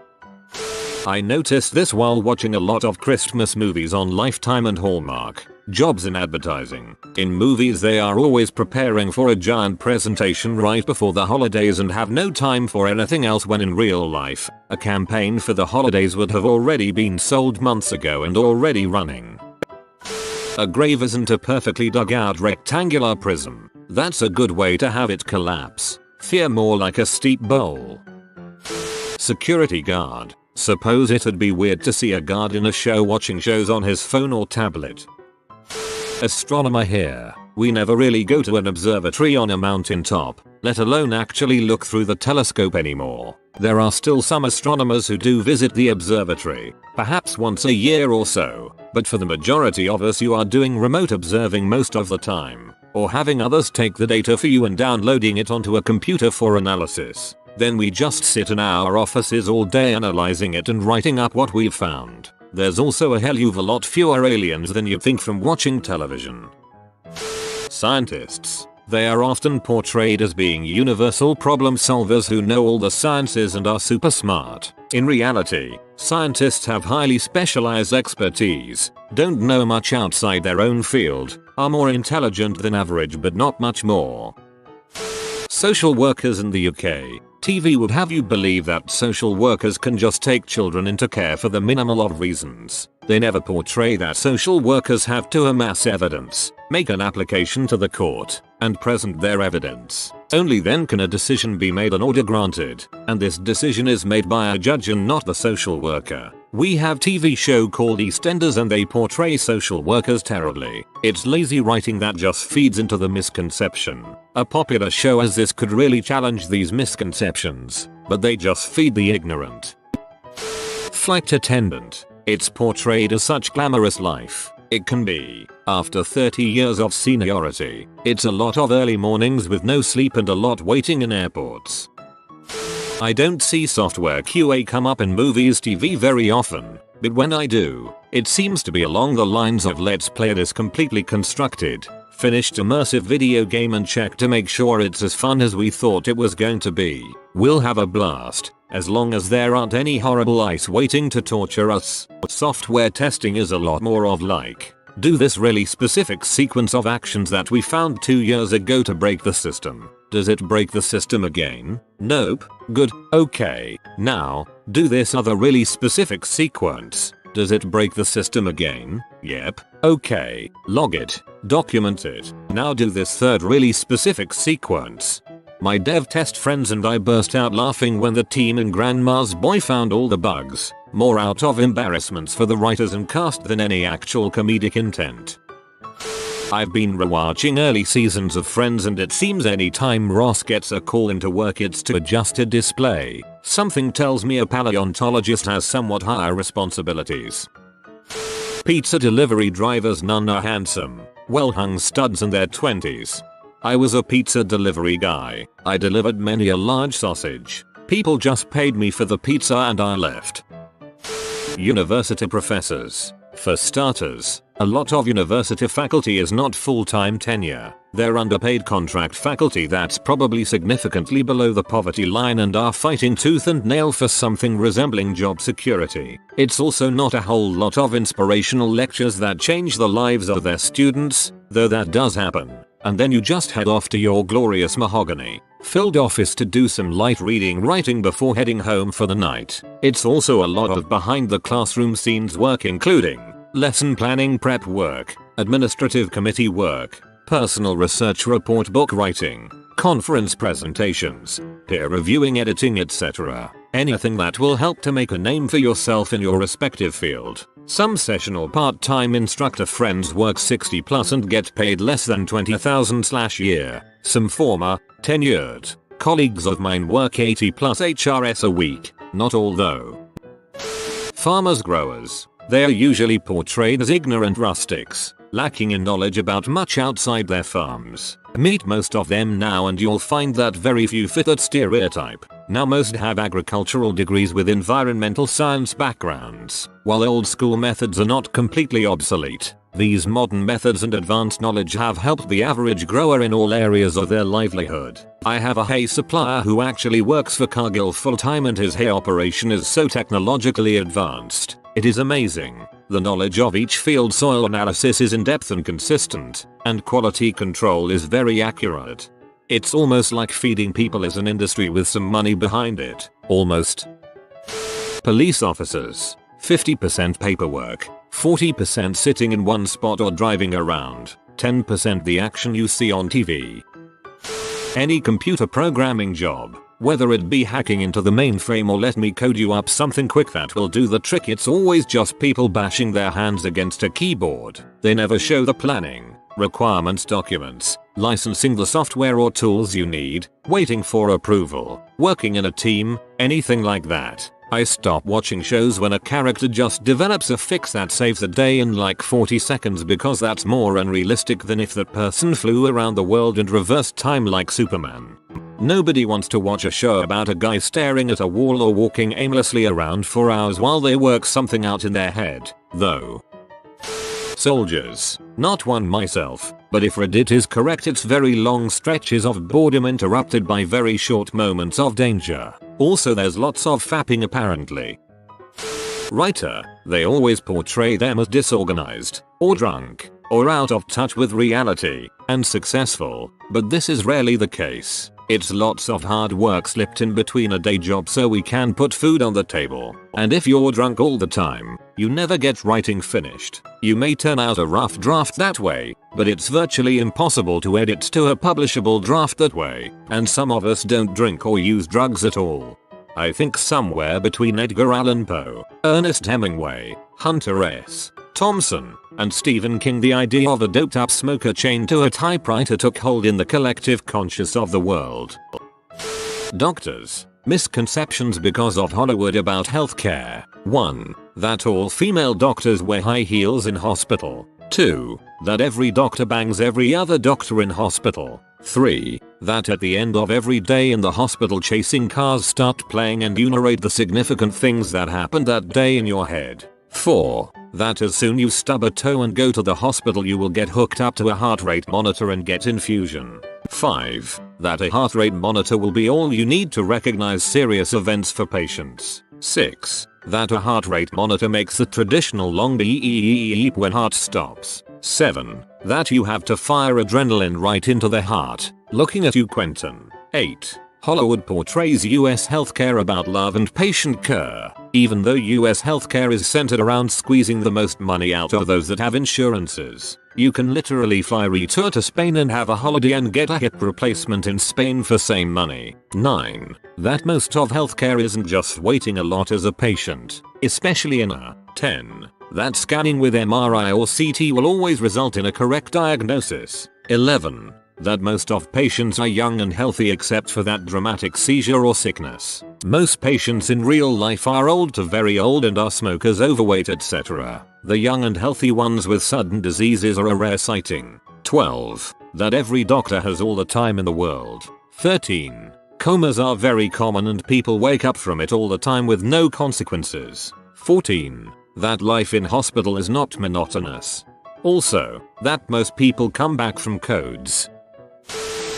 I noticed this while watching a lot of Christmas movies on Lifetime and Hallmark. Jobs in advertising. In movies they are always preparing for a giant presentation right before the holidays and have no time for anything else, when in real life, a campaign for the holidays would have already been sold months ago and already running. A grave isn't a perfectly dug out rectangular prism. That's a good way to have it collapse. Fear more like a steep bowl. Security guard. Suppose it'd be weird to see a guard in a show watching shows on his phone or tablet. Astronomer here. We never really go to an observatory on a mountain top, let alone actually look through the telescope anymore. There are still some astronomers who do visit the observatory, perhaps once a year or so, but for the majority of us you are doing remote observing most of the time, or having others take the data for you and downloading it onto a computer for analysis. Then we just sit in our offices all day analyzing it and writing up what we've found. There's also a hell of a lot fewer aliens than you'd think from watching television. Scientists. They are often portrayed as being universal problem solvers who know all the sciences and are super smart. In reality, scientists have highly specialized expertise, don't know much outside their own field, are more intelligent than average but not much more. Social workers in the UK. TV would have you believe that social workers can just take children into care for the minimal of reasons. They never portray that social workers have to amass evidence, make an application to the court, and present their evidence. Only then can a decision be made and order granted, and this decision is made by a judge and not the social worker. We have TV show called EastEnders and they portray social workers terribly. It's lazy writing that just feeds into the misconception. A popular show as this could really challenge these misconceptions, but they just feed the ignorant. Flight attendant. It's portrayed as such glamorous life. It can be. After 30 years of seniority, it's a lot of early mornings with no sleep and a lot waiting in airports. I don't see software QA come up in movies TV very often, but when I do, it seems to be along the lines of let's play this completely constructed, finished immersive video game and check to make sure it's as fun as we thought it was going to be. We'll have a blast, as long as there aren't any horrible ice waiting to torture us. Software testing is a lot more of like, do this really specific sequence of actions that we found 2 years ago to break the system. Does it break the system again? Nope. Good. Okay. Now, do this other really specific sequence. Does it break the system again? Yep. Okay. Log it. Document it. Now do this third really specific sequence. My dev test friends and I burst out laughing when the team in Grandma's Boy found all the bugs, more out of embarrassments for the writers and cast than any actual comedic intent. I've been rewatching early seasons of Friends and it seems anytime Ross gets a call into work it's to adjusted display. Something tells me a paleontologist has somewhat higher responsibilities. Pizza delivery drivers. None are handsome, well-hung studs in their 20s. I was a pizza delivery guy. I delivered many a large sausage. People just paid me for the pizza and I left. University professors. For starters, a lot of university faculty is not full-time tenure. They're underpaid contract faculty that's probably significantly below the poverty line and are fighting tooth and nail for something resembling job security. It's also not a whole lot of inspirational lectures that change the lives of their students, though that does happen. And then you just head off to your glorious mahogany-filled office to do some light reading writing before heading home for the night. It's also a lot of behind the classroom scenes work including lesson planning prep work, administrative committee work, personal research report book writing, conference presentations, peer reviewing editing etc. Anything that will help to make a name for yourself in your respective field. Some session or part-time instructor friends work 60 plus and get paid less than $20,000/year. Some former, tenured colleagues of mine work 80 plus HRS a week, not all though. Farmers growers. They are usually portrayed as ignorant rustics, lacking in knowledge about much outside their farms. Meet most of them now and you'll find that very few fit that stereotype. Now most have agricultural degrees with environmental science backgrounds. While old school methods are not completely obsolete, these modern methods and advanced knowledge have helped the average grower in all areas of their livelihood. I have a hay supplier who actually works for Cargill full-time and his hay operation is so technologically advanced. It is amazing. The knowledge of each field soil analysis is in-depth and consistent, and quality control is very accurate. It's almost like feeding people as an industry with some money behind it. Almost. Police officers. 50% paperwork, 40% sitting in one spot or driving around, 10% the action you see on TV. Any computer programming job, whether it be hacking into the mainframe or let me code you up something quick that will do the trick, it's always just people bashing their hands against a keyboard. They never show the planning, requirements documents, licensing the software or tools you need, waiting for approval, working in a team, anything like that. I stop watching shows when a character just develops a fix that saves a day in like 40 seconds because that's more unrealistic than if that person flew around the world and reversed time like Superman. Nobody wants to watch a show about a guy staring at a wall or walking aimlessly around for hours while they work something out in their head, though. Soldiers. Not one myself, but if Reddit is correct, it's very long stretches of boredom interrupted by very short moments of danger. Also there's lots of fapping apparently. Writer. They always portray them as disorganized, or drunk, or out of touch with reality, and successful, but this is rarely the case. It's lots of hard work slipped in between a day job so we can put food on the table. And if you're drunk all the time, you never get writing finished. You may turn out a rough draft that way, but it's virtually impossible to edit to a publishable draft that way, and some of us don't drink or use drugs at all. I think somewhere between Edgar Allan Poe, Ernest Hemingway, Hunter S. Thompson, and Stephen King, the idea of a doped-up smoker chained to a typewriter took hold in the collective conscious of the world. Doctors. Misconceptions because of Hollywood about healthcare. 1. That all female doctors wear high heels in hospital. 2. That every doctor bangs every other doctor in hospital. 3. That at the end of every day in the hospital chasing cars start playing and you narrate the significant things that happened that day in your head. 4. That as soon you stub a toe and go to the hospital you will get hooked up to a heart rate monitor and get infusion. 5. That a heart rate monitor will be all you need to recognize serious events for patients. 6. That a heart rate monitor makes the traditional long beep when heart stops. 7. That you have to fire adrenaline right into the heart. Looking at you, Quentin. 8. Hollywood portrays US healthcare about love and patient care, even though US healthcare is centered around squeezing the most money out of those that have insurances. You can literally fly retour to Spain and have a holiday and get a hip replacement in Spain for same money. 9. That most of healthcare isn't just waiting a lot as a patient, especially in a 10. That scanning with MRI or CT will always result in a correct diagnosis. 11. That most of patients are young and healthy except for that dramatic seizure or sickness. Most patients in real life are old to very old and are smokers, overweight, etc. The young and healthy ones with sudden diseases are a rare sighting. 12. That every doctor has all the time in the world. 13. Comas are very common and people wake up from it all the time with no consequences. 14. That life in hospital is not monotonous. Also, that most people come back from codes.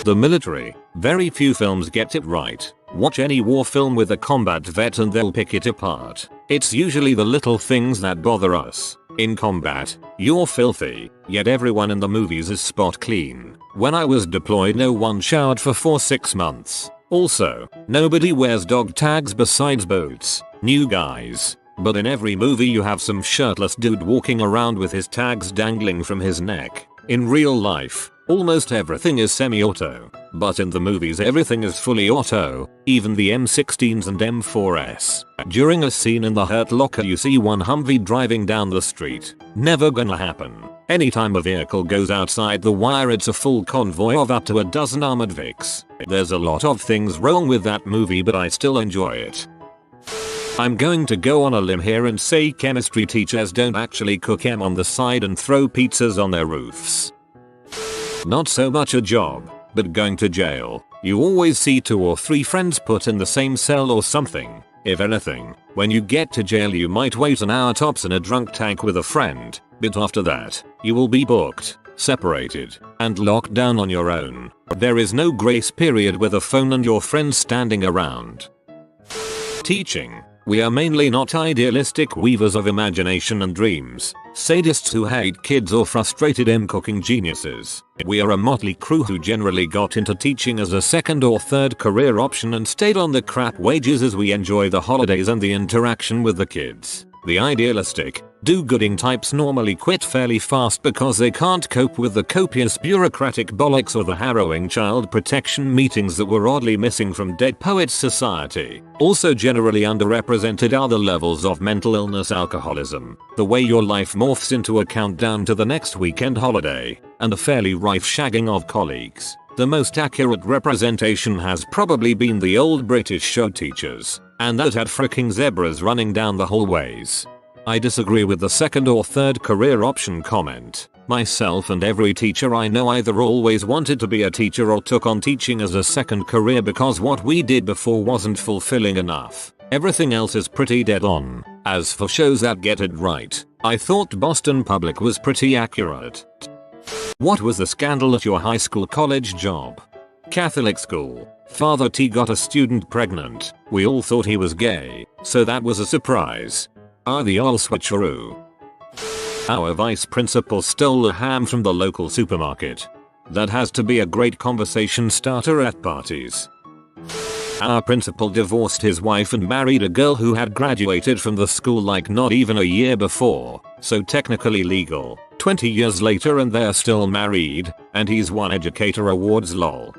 The military. Very few films get it right. Watch any war film with a combat vet and they'll pick it apart. It's usually the little things that bother us. In combat, you're filthy, yet everyone in the movies is spot clean. When I was deployed no one showered for 6 months. Also, nobody wears dog tags besides boats. New guys. But in every movie you have some shirtless dude walking around with his tags dangling from his neck. In real life, almost everything is semi-auto, but in the movies everything is fully auto, even the M16s and M4s. During a scene in the Hurt Locker you see one Humvee driving down the street. Never gonna happen. Anytime a vehicle goes outside the wire it's a full convoy of up to a dozen armored Vics. There's a lot of things wrong with that movie but I still enjoy it. I'm going to go on a limb here and say chemistry teachers don't actually cook M on the side and throw pizzas on their roofs. Not so much a job, but going to jail. You always see 2 or 3 friends put in the same cell or something. If anything, when you get to jail you might wait an hour tops in a drunk tank with a friend, but after that, you will be booked, separated, and locked down on your own. There is no grace period with a phone and your friends standing around. Teaching. We are mainly not idealistic weavers of imagination and dreams, sadists who hate kids or frustrated cooking geniuses. We are a motley crew who generally got into teaching as a second or third career option and stayed on the crap wages as we enjoy the holidays and the interaction with the kids. The idealistic, do-gooding types normally quit fairly fast because they can't cope with the copious bureaucratic bollocks or the harrowing child protection meetings that were oddly missing from Dead Poets Society. Also generally underrepresented are the levels of mental illness, alcoholism, the way your life morphs into a countdown to the next weekend holiday, and a fairly rife shagging of colleagues. The most accurate representation has probably been the old British show teachers, and that had fricking zebras running down the hallways. I disagree with the second or third career option comment. Myself and every teacher I know either always wanted to be a teacher or took on teaching as a second career because what we did before wasn't fulfilling enough. Everything else is pretty dead on. As for shows that get it right, I thought Boston Public was pretty accurate. What was the scandal at your high school college job? Catholic school. Father T got a student pregnant. We all thought he was gay, so that was a surprise. The ol' switcheroo. Our vice principal stole a ham from the local supermarket. That has to be a great conversation starter at parties. Our principal divorced his wife and married a girl who had graduated from the school like not even a year before, so technically legal. 20 years later and they're still married, and he's won educator awards lol.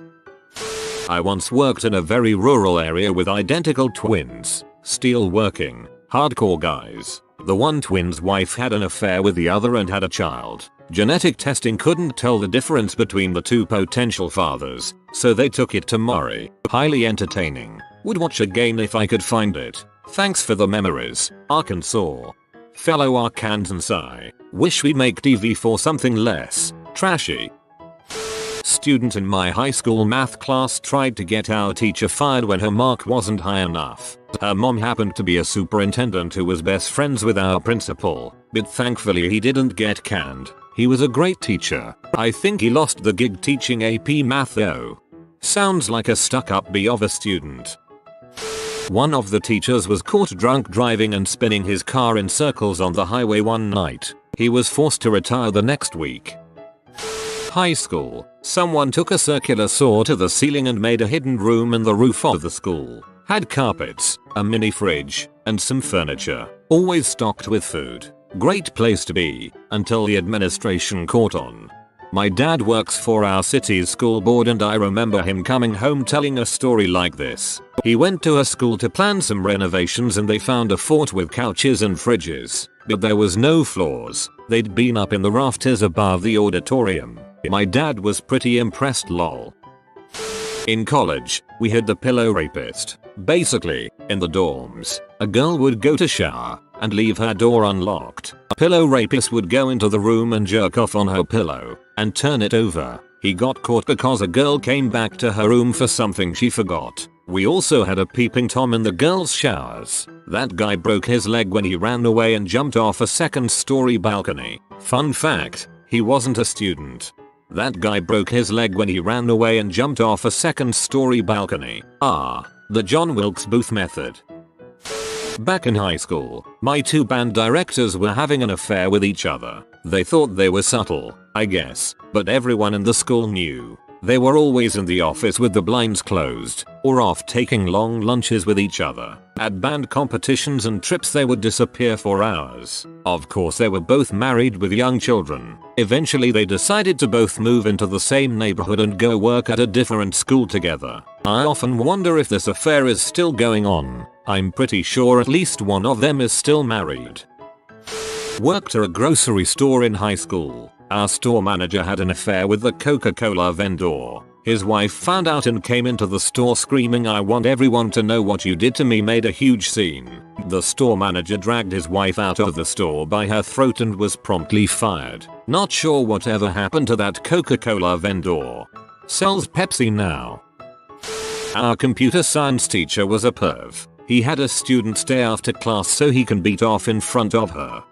I once worked in a very rural area with identical twins, steel working, hardcore guys. The one twin's wife had an affair with the other and had a child. Genetic testing couldn't tell the difference between the two potential fathers, so they took it to Maury. Highly entertaining. Would watch again if I could find it. Thanks for the memories, Arkansas. Fellow Arkansans, wish we'd make TV for something less trashy. Student in my high school math class tried to get our teacher fired when her mark wasn't high enough. Her mom happened to be a superintendent who was best friends with our principal, but thankfully he didn't get canned. He was a great teacher. I think he lost the gig teaching AP math though. Sounds like a stuck-up B of a student. One of the teachers was caught drunk driving and spinning his car in circles on the highway one night. He was forced to retire the next week. High school. Someone took a circular saw to the ceiling and made a hidden room in the roof of the school. Had carpets, a mini fridge, and some furniture. Always stocked with food. Great place to be, until the administration caught on. My dad works for our city's school board and I remember him coming home telling a story like this. He went to a school to plan some renovations and they found a fort with couches and fridges, but there was no floors. They'd been up in the rafters above the auditorium. My dad was pretty impressed lol. In college, we had the pillow rapist. Basically, in the dorms, a girl would go to shower and leave her door unlocked. A pillow rapist would go into the room and jerk off on her pillow and turn it over. He got caught because a girl came back to her room for something she forgot. We also had a peeping Tom in the girls' showers. That guy broke his leg when he ran away and jumped off a second-story balcony. Fun fact, he wasn't a student. That guy broke his leg when he ran away and jumped off a second-story balcony. The John Wilkes Booth method. Back in high school, my two band directors were having an affair with each other. They thought they were subtle, I guess, but everyone in the school knew. They were always in the office with the blinds closed, or off taking long lunches with each other. At band competitions and trips they would disappear for hours. Of course they were both married with young children. Eventually they decided to both move into the same neighborhood and go work at a different school together. I often wonder if this affair is still going on. I'm pretty sure at least one of them is still married. Worked at a grocery store in high school. Our store manager had an affair with the Coca-Cola vendor. His wife found out and came into the store screaming, "I want everyone to know what you did to me," made a huge scene. The store manager dragged his wife out of the store by her throat and was promptly fired. Not sure whatever happened to that Coca-Cola vendor. Sells Pepsi now. Our computer science teacher was a perv. He had a student stay after class so he can beat off in front of her.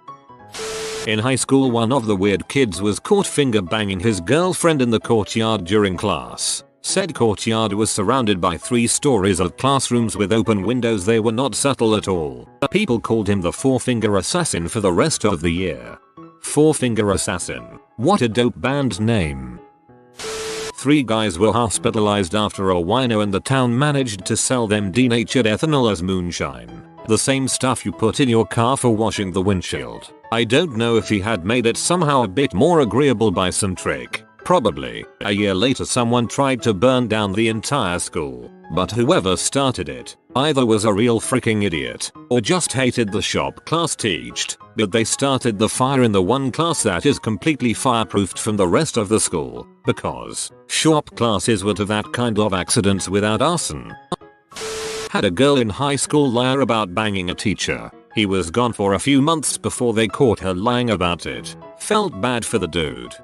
In high school, one of the weird kids was caught finger banging his girlfriend in the courtyard during class. Said courtyard was surrounded by 3 stories of classrooms with open windows. They were not subtle at all. People called him the Four-Finger Assassin for the rest of the year. Four-Finger Assassin. What a dope band name. 3 guys were hospitalized after a wino in the town managed to sell them denatured ethanol as moonshine. The same stuff you put in your car for washing the windshield. I don't know if he had made it somehow a bit more agreeable by some trick. Probably. A year later someone tried to burn down the entire school. But whoever started it either was a real freaking idiot or just hated the shop class teached. But they started the fire in the one class that is completely fireproofed from the rest of the school. Because shop classes were to that kind of accidents without arson. Had a girl in high school lie about banging a teacher. He was gone for a few months before they caught her lying about it. Felt bad for the dude.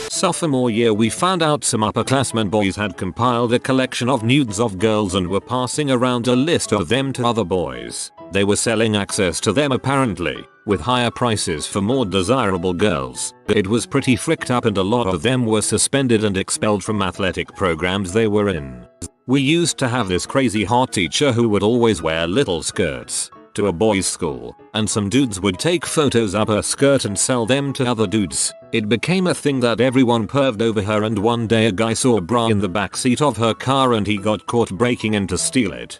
Sophomore year we found out some upperclassmen boys had compiled a collection of nudes of girls and were passing around a list of them to other boys. They were selling access to them apparently, with higher prices for more desirable girls. It was pretty fricked up and a lot of them were suspended and expelled from athletic programs they were in. We used to have this crazy hot teacher who would always wear little skirts to a boys' school, and some dudes would take photos up her skirt and sell them to other dudes. It became a thing that everyone perved over her, and one day a guy saw a bra in the backseat of her car and he got caught breaking in to steal it.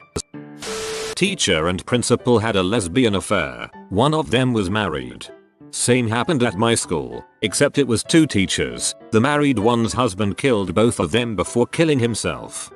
Teacher and principal had a lesbian affair. One of them was married. Same happened at my school, except it was two teachers. The married one's husband killed both of them before killing himself.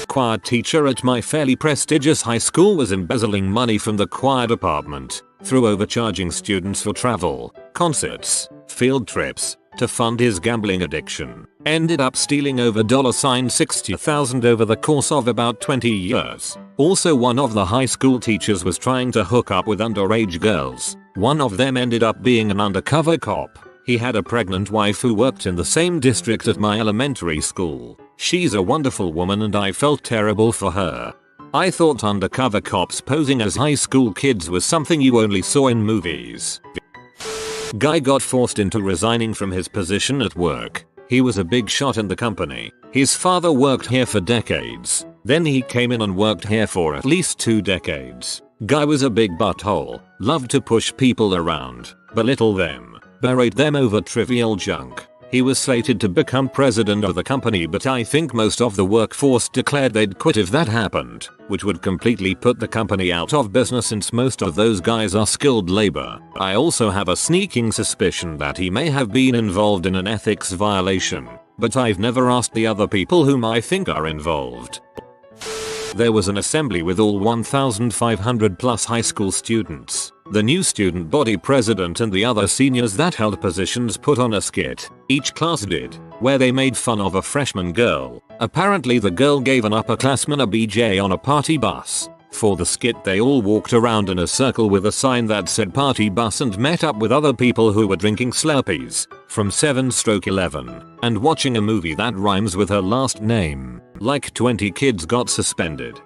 Choir teacher at my fairly prestigious high school was embezzling money from the choir department through overcharging students for travel, concerts, field trips to fund his gambling addiction. Ended up stealing over $60,000 over the course of about 20 years. Also, one of the high school teachers was trying to hook up with underage girls. One of them ended up being an undercover cop. He had a pregnant wife who worked in the same district at my elementary school. She's a wonderful woman and I felt terrible for her. I thought undercover cops posing as high school kids was something you only saw in movies. Guy got forced into resigning from his position at work. He was a big shot in the company. His father worked here for decades. Then he came in and worked here for at least 2 decades. Guy was a big butthole, loved to push people around, belittle them, berate them over trivial junk. He was slated to become president of the company, but I think most of the workforce declared they'd quit if that happened, which would completely put the company out of business since most of those guys are skilled labor. I also have a sneaking suspicion that he may have been involved in an ethics violation, but I've never asked the other people whom I think are involved. There was an assembly with all 1,500 plus high school students. The new student body president and the other seniors that held positions put on a skit, each class did, where they made fun of a freshman girl. Apparently the girl gave an upperclassman a BJ on a party bus. For the skit they all walked around in a circle with a sign that said party bus and met up with other people who were drinking Slurpees from 7/11 and watching a movie that rhymes with her last name. Like 20 kids got suspended.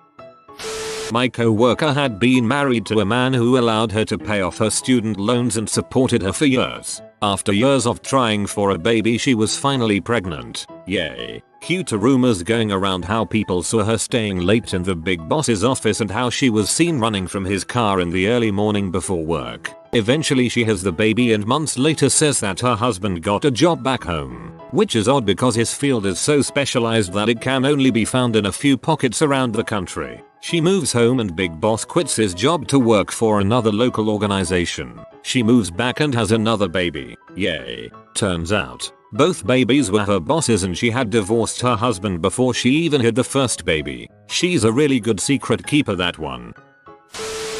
My co-worker had been married to a man who allowed her to pay off her student loans and supported her for years. After years of trying for a baby, she was finally pregnant. Yay. Cue to rumors going around how people saw her staying late in the big boss's office and how she was seen running from his car in the early morning before work. Eventually she has the baby and months later says that her husband got a job back home. Which is odd because his field is so specialized that it can only be found in a few pockets around the country. She moves home and Big Boss quits his job to work for another local organization. She moves back and has another baby. Yay. Turns out, both babies were her boss's and she had divorced her husband before she even had the first baby. She's a really good secret keeper, that one.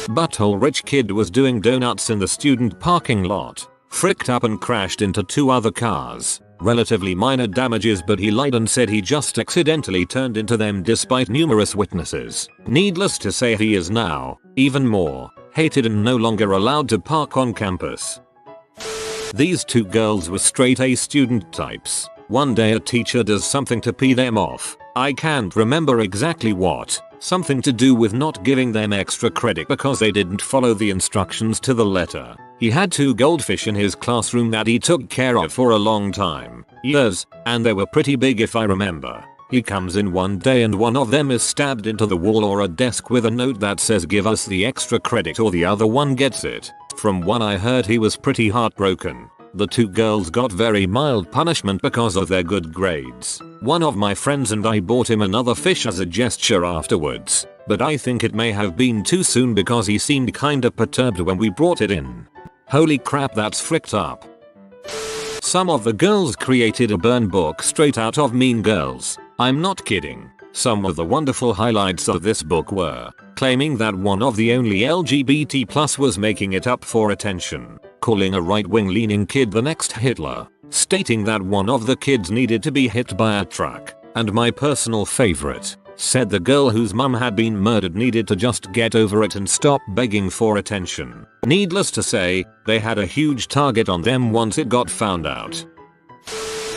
Butthole rich kid was doing donuts in the student parking lot. Fricked up and crashed into 2 other cars. Relatively minor damages, but he lied and said he just accidentally turned into them despite numerous witnesses. Needless to say, he is now, even more, hated and no longer allowed to park on campus. These 2 girls were straight A student types. One day a teacher does something to pee them off. I can't remember exactly what. Something to do with not giving them extra credit because they didn't follow the instructions to the letter. He had 2 goldfish in his classroom that he took care of for a long time. Years, and they were pretty big if I remember. He comes in one day and one of them is stabbed into the wall or a desk with a note that says give us the extra credit or the other one gets it. From what I heard, he was pretty heartbroken. The 2 girls got very mild punishment because of their good grades. One of my friends and I bought him another fish as a gesture afterwards. but I think it may have been too soon because he seemed kinda perturbed when we brought it in. Holy crap, that's fricked up. Some of the girls created a burn book straight out of Mean Girls. I'm not kidding. Some of the wonderful highlights of this book were claiming that one of the only LGBT+ was making it up for attention, calling a right-wing leaning kid the next Hitler, stating that one of the kids needed to be hit by a truck, and my personal favorite, said the girl whose mum had been murdered needed to just get over it and stop begging for attention. Needless to say, they had a huge target on them once it got found out.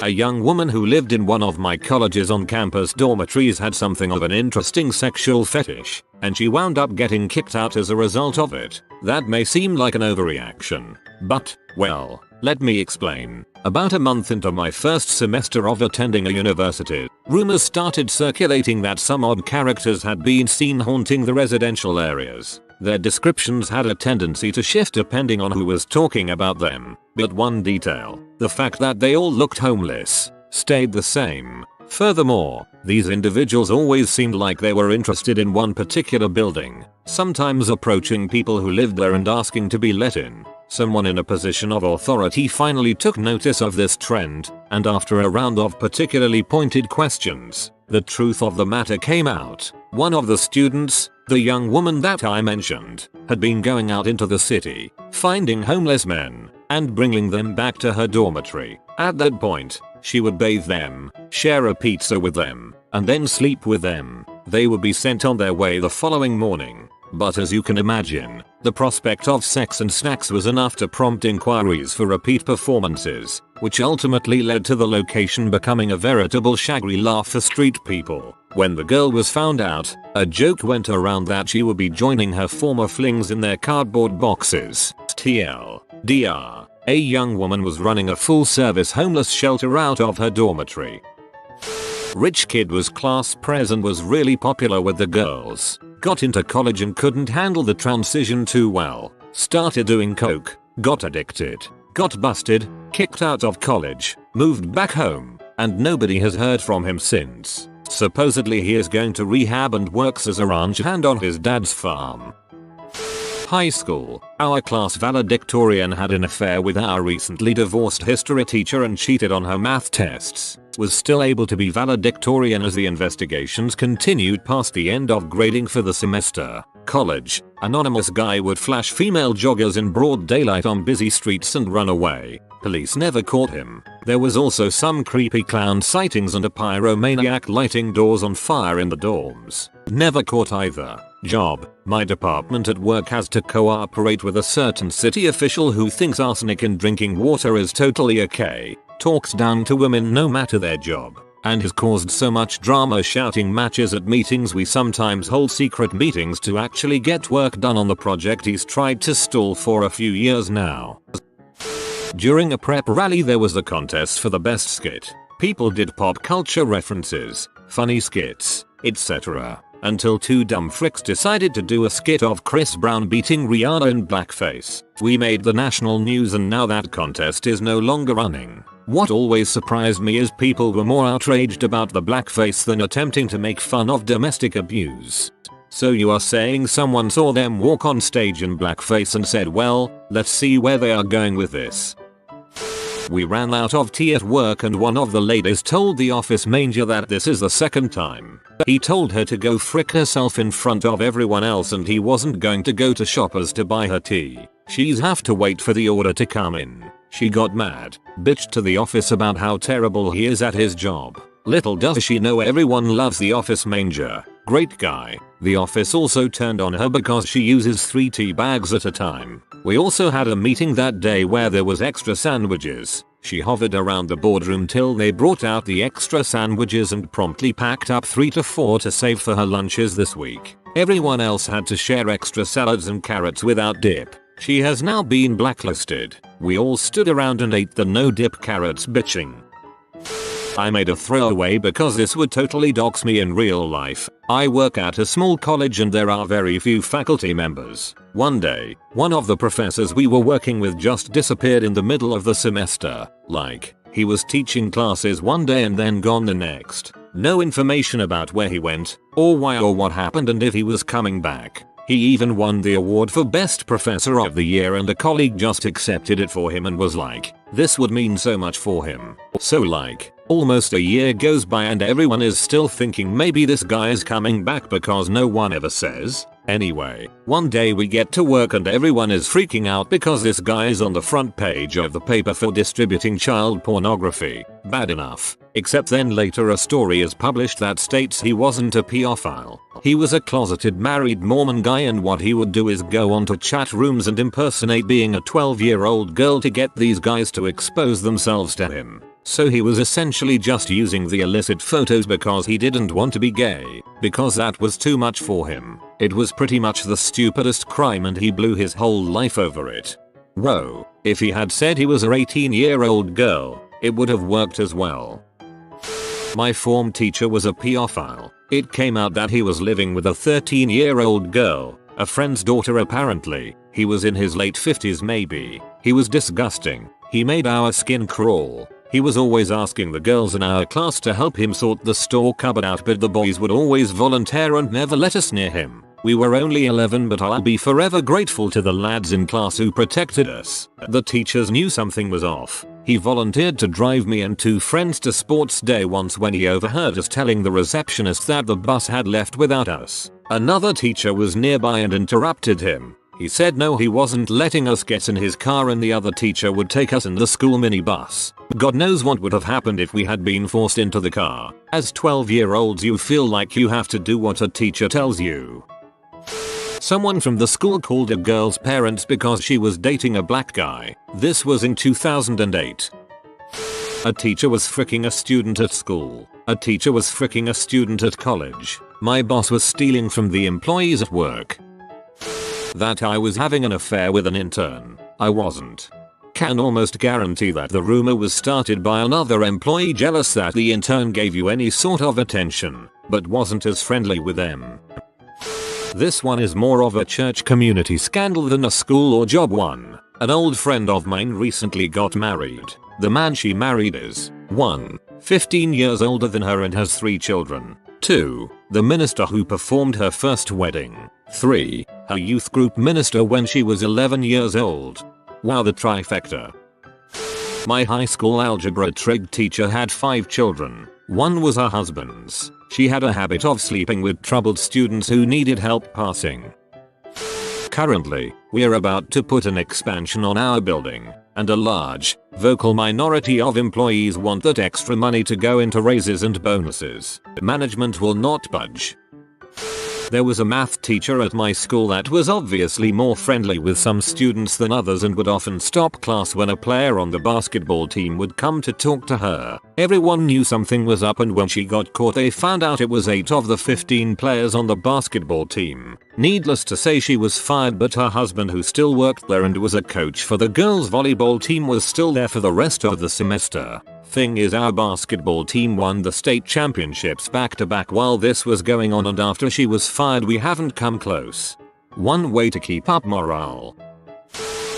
A young woman who lived in one of my college's on-campus dormitories had something of an interesting sexual fetish, and she wound up getting kicked out as a result of it. That may seem like an overreaction, but, well, let me explain. About a month into my first semester of attending a university, rumors started circulating that some odd characters had been seen haunting the residential areas. Their descriptions had a tendency to shift depending on who was talking about them, but one detail, the fact that they all looked homeless, stayed the same. Furthermore, these individuals always seemed like they were interested in one particular building, sometimes approaching people who lived there and asking to be let in. Someone in a position of authority finally took notice of this trend, and after a round of particularly pointed questions, the truth of the matter came out. One of the students, the young woman that I mentioned, had been going out into the city, finding homeless men, and bringing them back to her dormitory. At that point, she would bathe them, share a pizza with them, and then sleep with them. They would be sent on their way the following morning. But as you can imagine, the prospect of sex and snacks was enough to prompt inquiries for repeat performances, which ultimately led to the location becoming a veritable Shangri-La for street people. When the girl was found out, a joke went around that she would be joining her former flings in their cardboard boxes. TLDR, a young woman was running a full-service homeless shelter out of her dormitory. Rich kid was class pres and was really popular with the girls. Got into college and couldn't handle the transition too well. Started doing coke, got addicted, got busted, kicked out of college, moved back home, and nobody has heard from him since. Supposedly he is going to rehab and works as a ranch hand on his dad's farm. High school, our class valedictorian had an affair with our recently divorced history teacher and cheated on her math tests. Was still able to be valedictorian as the investigations continued past the end of grading for the semester. College, anonymous guy would flash female joggers in broad daylight on busy streets and run away. Police never caught him. There was also some creepy clown sightings and a pyromaniac lighting doors on fire in the dorms. Never caught either. Job, my department at work has to cooperate with a certain city official who thinks arsenic in drinking water is totally okay, talks down to women no matter their job, and has caused so much drama shouting matches at meetings we sometimes hold secret meetings to actually get work done on the project he's tried to stall for a few years now. During a prep rally there was a contest for the best skit. People did pop culture references, funny skits, etc. Until two dumb fricks decided to do a skit of Chris Brown beating Rihanna in blackface. We made the national news and now that contest is no longer running. What always surprised me is people were more outraged about the blackface than attempting to make fun of domestic abuse. So you are saying someone saw them walk on stage in blackface and said, well, let's see where they are going with this. We ran out of tea at work and one of the ladies told the office manager that this is the second time. He told her to go frick herself in front of everyone else and he wasn't going to go to Shoppers to buy her tea. She's have to wait for the order to come in. She got mad, bitched to the office about how terrible he is at his job. Little does she know everyone loves the office manager. Great guy. The office also turned on her because she uses 3 tea bags at a time. We also had a meeting that day where there was extra sandwiches. She hovered around the boardroom till they brought out the extra sandwiches and promptly packed up 3 to 4 to save for her lunches this week. Everyone else had to share extra salads and carrots without dip. She has now been blacklisted. We all stood around and ate the no dip carrots bitching. I made a throwaway because this would totally dox me in real life. I work at a small college and there are very few faculty members. One day, one of the professors we were working with just disappeared in the middle of the semester. Like, he was teaching classes one day and then gone the next. No information about where he went, or why or what happened and if he was coming back. He even won the award for Best Professor of the Year and a colleague just accepted it for him and was like, this would mean so much for him. So like, almost a year goes by and everyone is still thinking maybe this guy is coming back because no one ever says. Anyway, one day we get to work and everyone is freaking out because this guy is on the front page of the paper for distributing child pornography. Bad enough. Except then later a story is published that states he wasn't a pedophile. He was a closeted married Mormon guy and what he would do is go onto chat rooms and impersonate being a 12-year-old girl to get these guys to expose themselves to him. So he was essentially just using the illicit photos because he didn't want to be gay, because that was too much for him. It was pretty much the stupidest crime and he blew his whole life over it. Whoa, if he had said he was an 18-year-old girl, it would have worked as well. My form teacher was a pedophile. It came out that he was living with a 13-year-old girl, a friend's daughter apparently. He was in his late 50s maybe. He was disgusting. He made our skin crawl. He was always asking the girls in our class to help him sort the store cupboard out but the boys would always volunteer and never let us near him. We were only 11 but I'll be forever grateful to the lads in class who protected us. The teachers knew something was off. He volunteered to drive me and 2 friends to sports day once when he overheard us telling the receptionist that the bus had left without us. Another teacher was nearby and interrupted him. He said no he wasn't letting us get in his car and the other teacher would take us in the school minibus. God knows what would have happened if we had been forced into the car. As 12-year-olds you feel like you have to do what a teacher tells you. Someone from the school called a girl's parents because she was dating a black guy. This was in 2008. A teacher was fricking a student at school. A teacher was fricking a student at college. My boss was stealing from the employees at work. That I was having an affair with an intern. I wasn't. Can almost guarantee that the rumor was started by another employee jealous that the intern gave you any sort of attention, but wasn't as friendly with them. This one is more of a church community scandal than a school or job one. An old friend of mine recently got married. The man she married is 1. 15 years older than her and has 3 children. 2. The minister who performed her first wedding. 3. Her youth group minister when she was 11 years old. Wow, the trifecta. My high school algebra trig teacher had 5 children. 1 was her husband's. She had a habit of sleeping with troubled students who needed help passing. Currently, we're about to put an expansion on our building, and a large, vocal minority of employees want that extra money to go into raises and bonuses. Management will not budge. There was a math teacher at my school that was obviously more friendly with some students than others and would often stop class when a player on the basketball team would come to talk to her. Everyone knew something was up and when she got caught they found out it was 8 of the 15 players on the basketball team. Needless to say she was fired but her husband who still worked there and was a coach for the girls volleyball team was still there for the rest of the semester. Thing is our basketball team won the state championships back to back while this was going on and after she was fired we haven't come close. One way to keep up morale.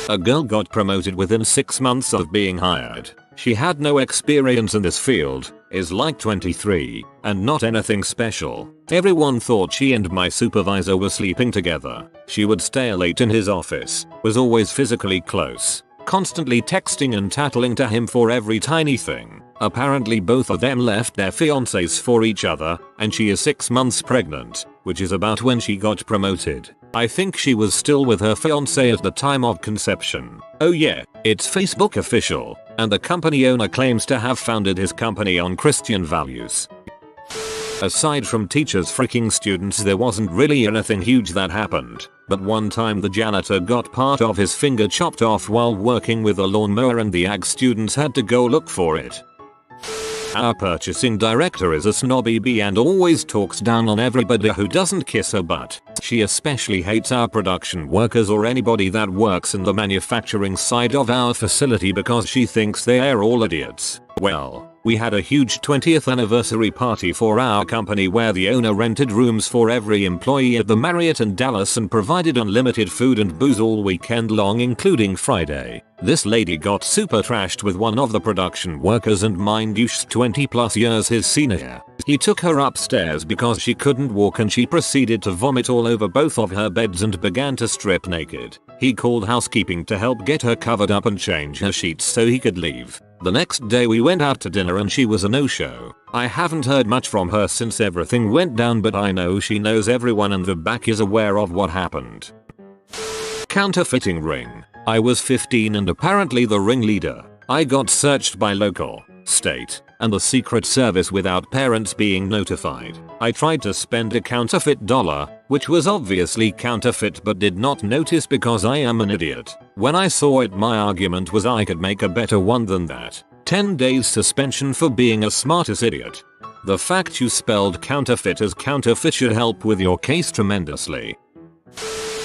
A girl got promoted within 6 months of being hired. She had no experience in this field, is like 23, and not anything special. Everyone thought she and my supervisor were sleeping together. She would stay late in his office, was always physically close. Constantly texting and tattling to him for every tiny thing. Apparently both of them left their fiancés for each other, and she is 6 months pregnant, which is about when she got promoted. I think she was still with her fiancé at the time of conception. Oh yeah, it's Facebook official, and the company owner claims to have founded his company on Christian values. Aside from teachers freaking students there wasn't really anything huge that happened, but one time the janitor got part of his finger chopped off while working with a lawnmower and the ag students had to go look for it. Our purchasing director is a snobby bee and always talks down on everybody who doesn't kiss her butt. She especially hates our production workers or anybody that works in the manufacturing side of our facility because she thinks they are all idiots. Well, We had a huge 20th anniversary party for our company where the owner rented rooms for every employee at the Marriott in Dallas and provided unlimited food and booze all weekend long, including Friday. This lady got super trashed with one of the production workers, and mind you, she's 20 plus years his senior. He took her upstairs because she couldn't walk and she proceeded to vomit all over both of her beds and began to strip naked. He called housekeeping to help get her covered up and change her sheets so he could leave. The next day we went out to dinner and she was a no-show. I haven't heard much from her since everything went down, but I know she knows everyone and the back is aware of what happened. Counterfeiting ring. I was 15 and apparently the ringleader. I got searched by local, state, and the Secret Service without parents being notified. I tried to spend a counterfeit dollar, which was obviously counterfeit, but did not notice because I am an idiot. When I saw it, my argument was I could make a better one than that. 10 days suspension for being a smartest idiot. The fact you spelled counterfeit as counterfeit should help with your case tremendously.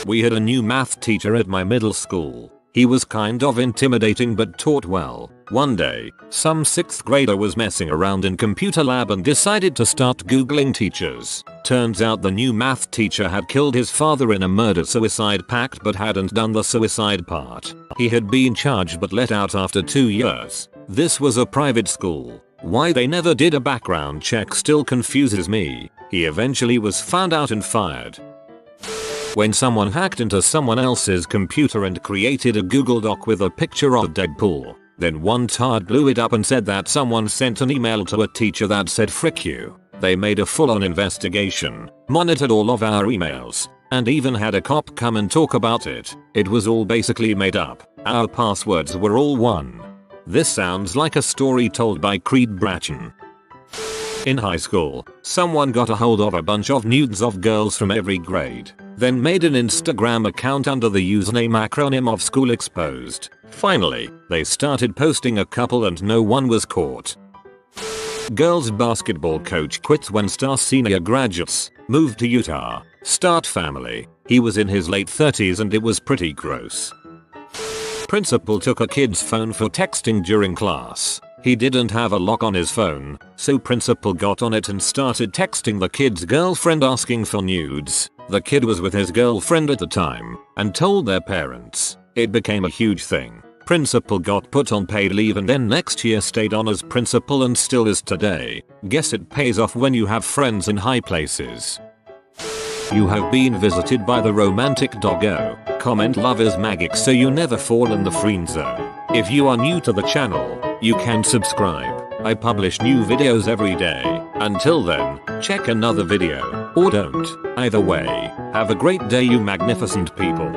We had a new math teacher at my middle school. He was kind of intimidating but taught well. One day, some 6th grader was messing around in computer lab and decided to start googling teachers. Turns out the new math teacher had killed his father in a murder-suicide pact but hadn't done the suicide part. He had been charged but let out after 2 years. This was a private school. Why they never did a background check still confuses me. He eventually was found out and fired. When someone hacked into someone else's computer and created a Google Doc with a picture of Deadpool. Then one tard blew it up and said that someone sent an email to a teacher that said frick you. They made a full-on investigation, monitored all of our emails, and even had a cop come and talk about it. It was all basically made up. Our passwords were all one. This sounds like a story told by Creed Bratton. In high school, someone got a hold of a bunch of nudes of girls from every grade, then made an Instagram account under the username acronym of School Exposed. Finally, they started posting a couple and no one was caught. Girls basketball coach quit when star senior graduates, moved to Utah, start family. He was in his late 30s and it was pretty gross. Principal took a kid's phone for texting during class. He didn't have a lock on his phone, so principal got on it and started texting the kid's girlfriend asking for nudes. The kid was with his girlfriend at the time and told their parents. It became a huge thing. Principal got put on paid leave and then next year stayed on as principal and still is today. Guess it pays off when you have friends in high places. You have been visited by the romantic doggo. Comment love is magic so you never fall in the friend zone. If you are new to the channel, you can subscribe. I publish new videos every day. Until then, check another video, or don't. Either way, have a great day you magnificent people.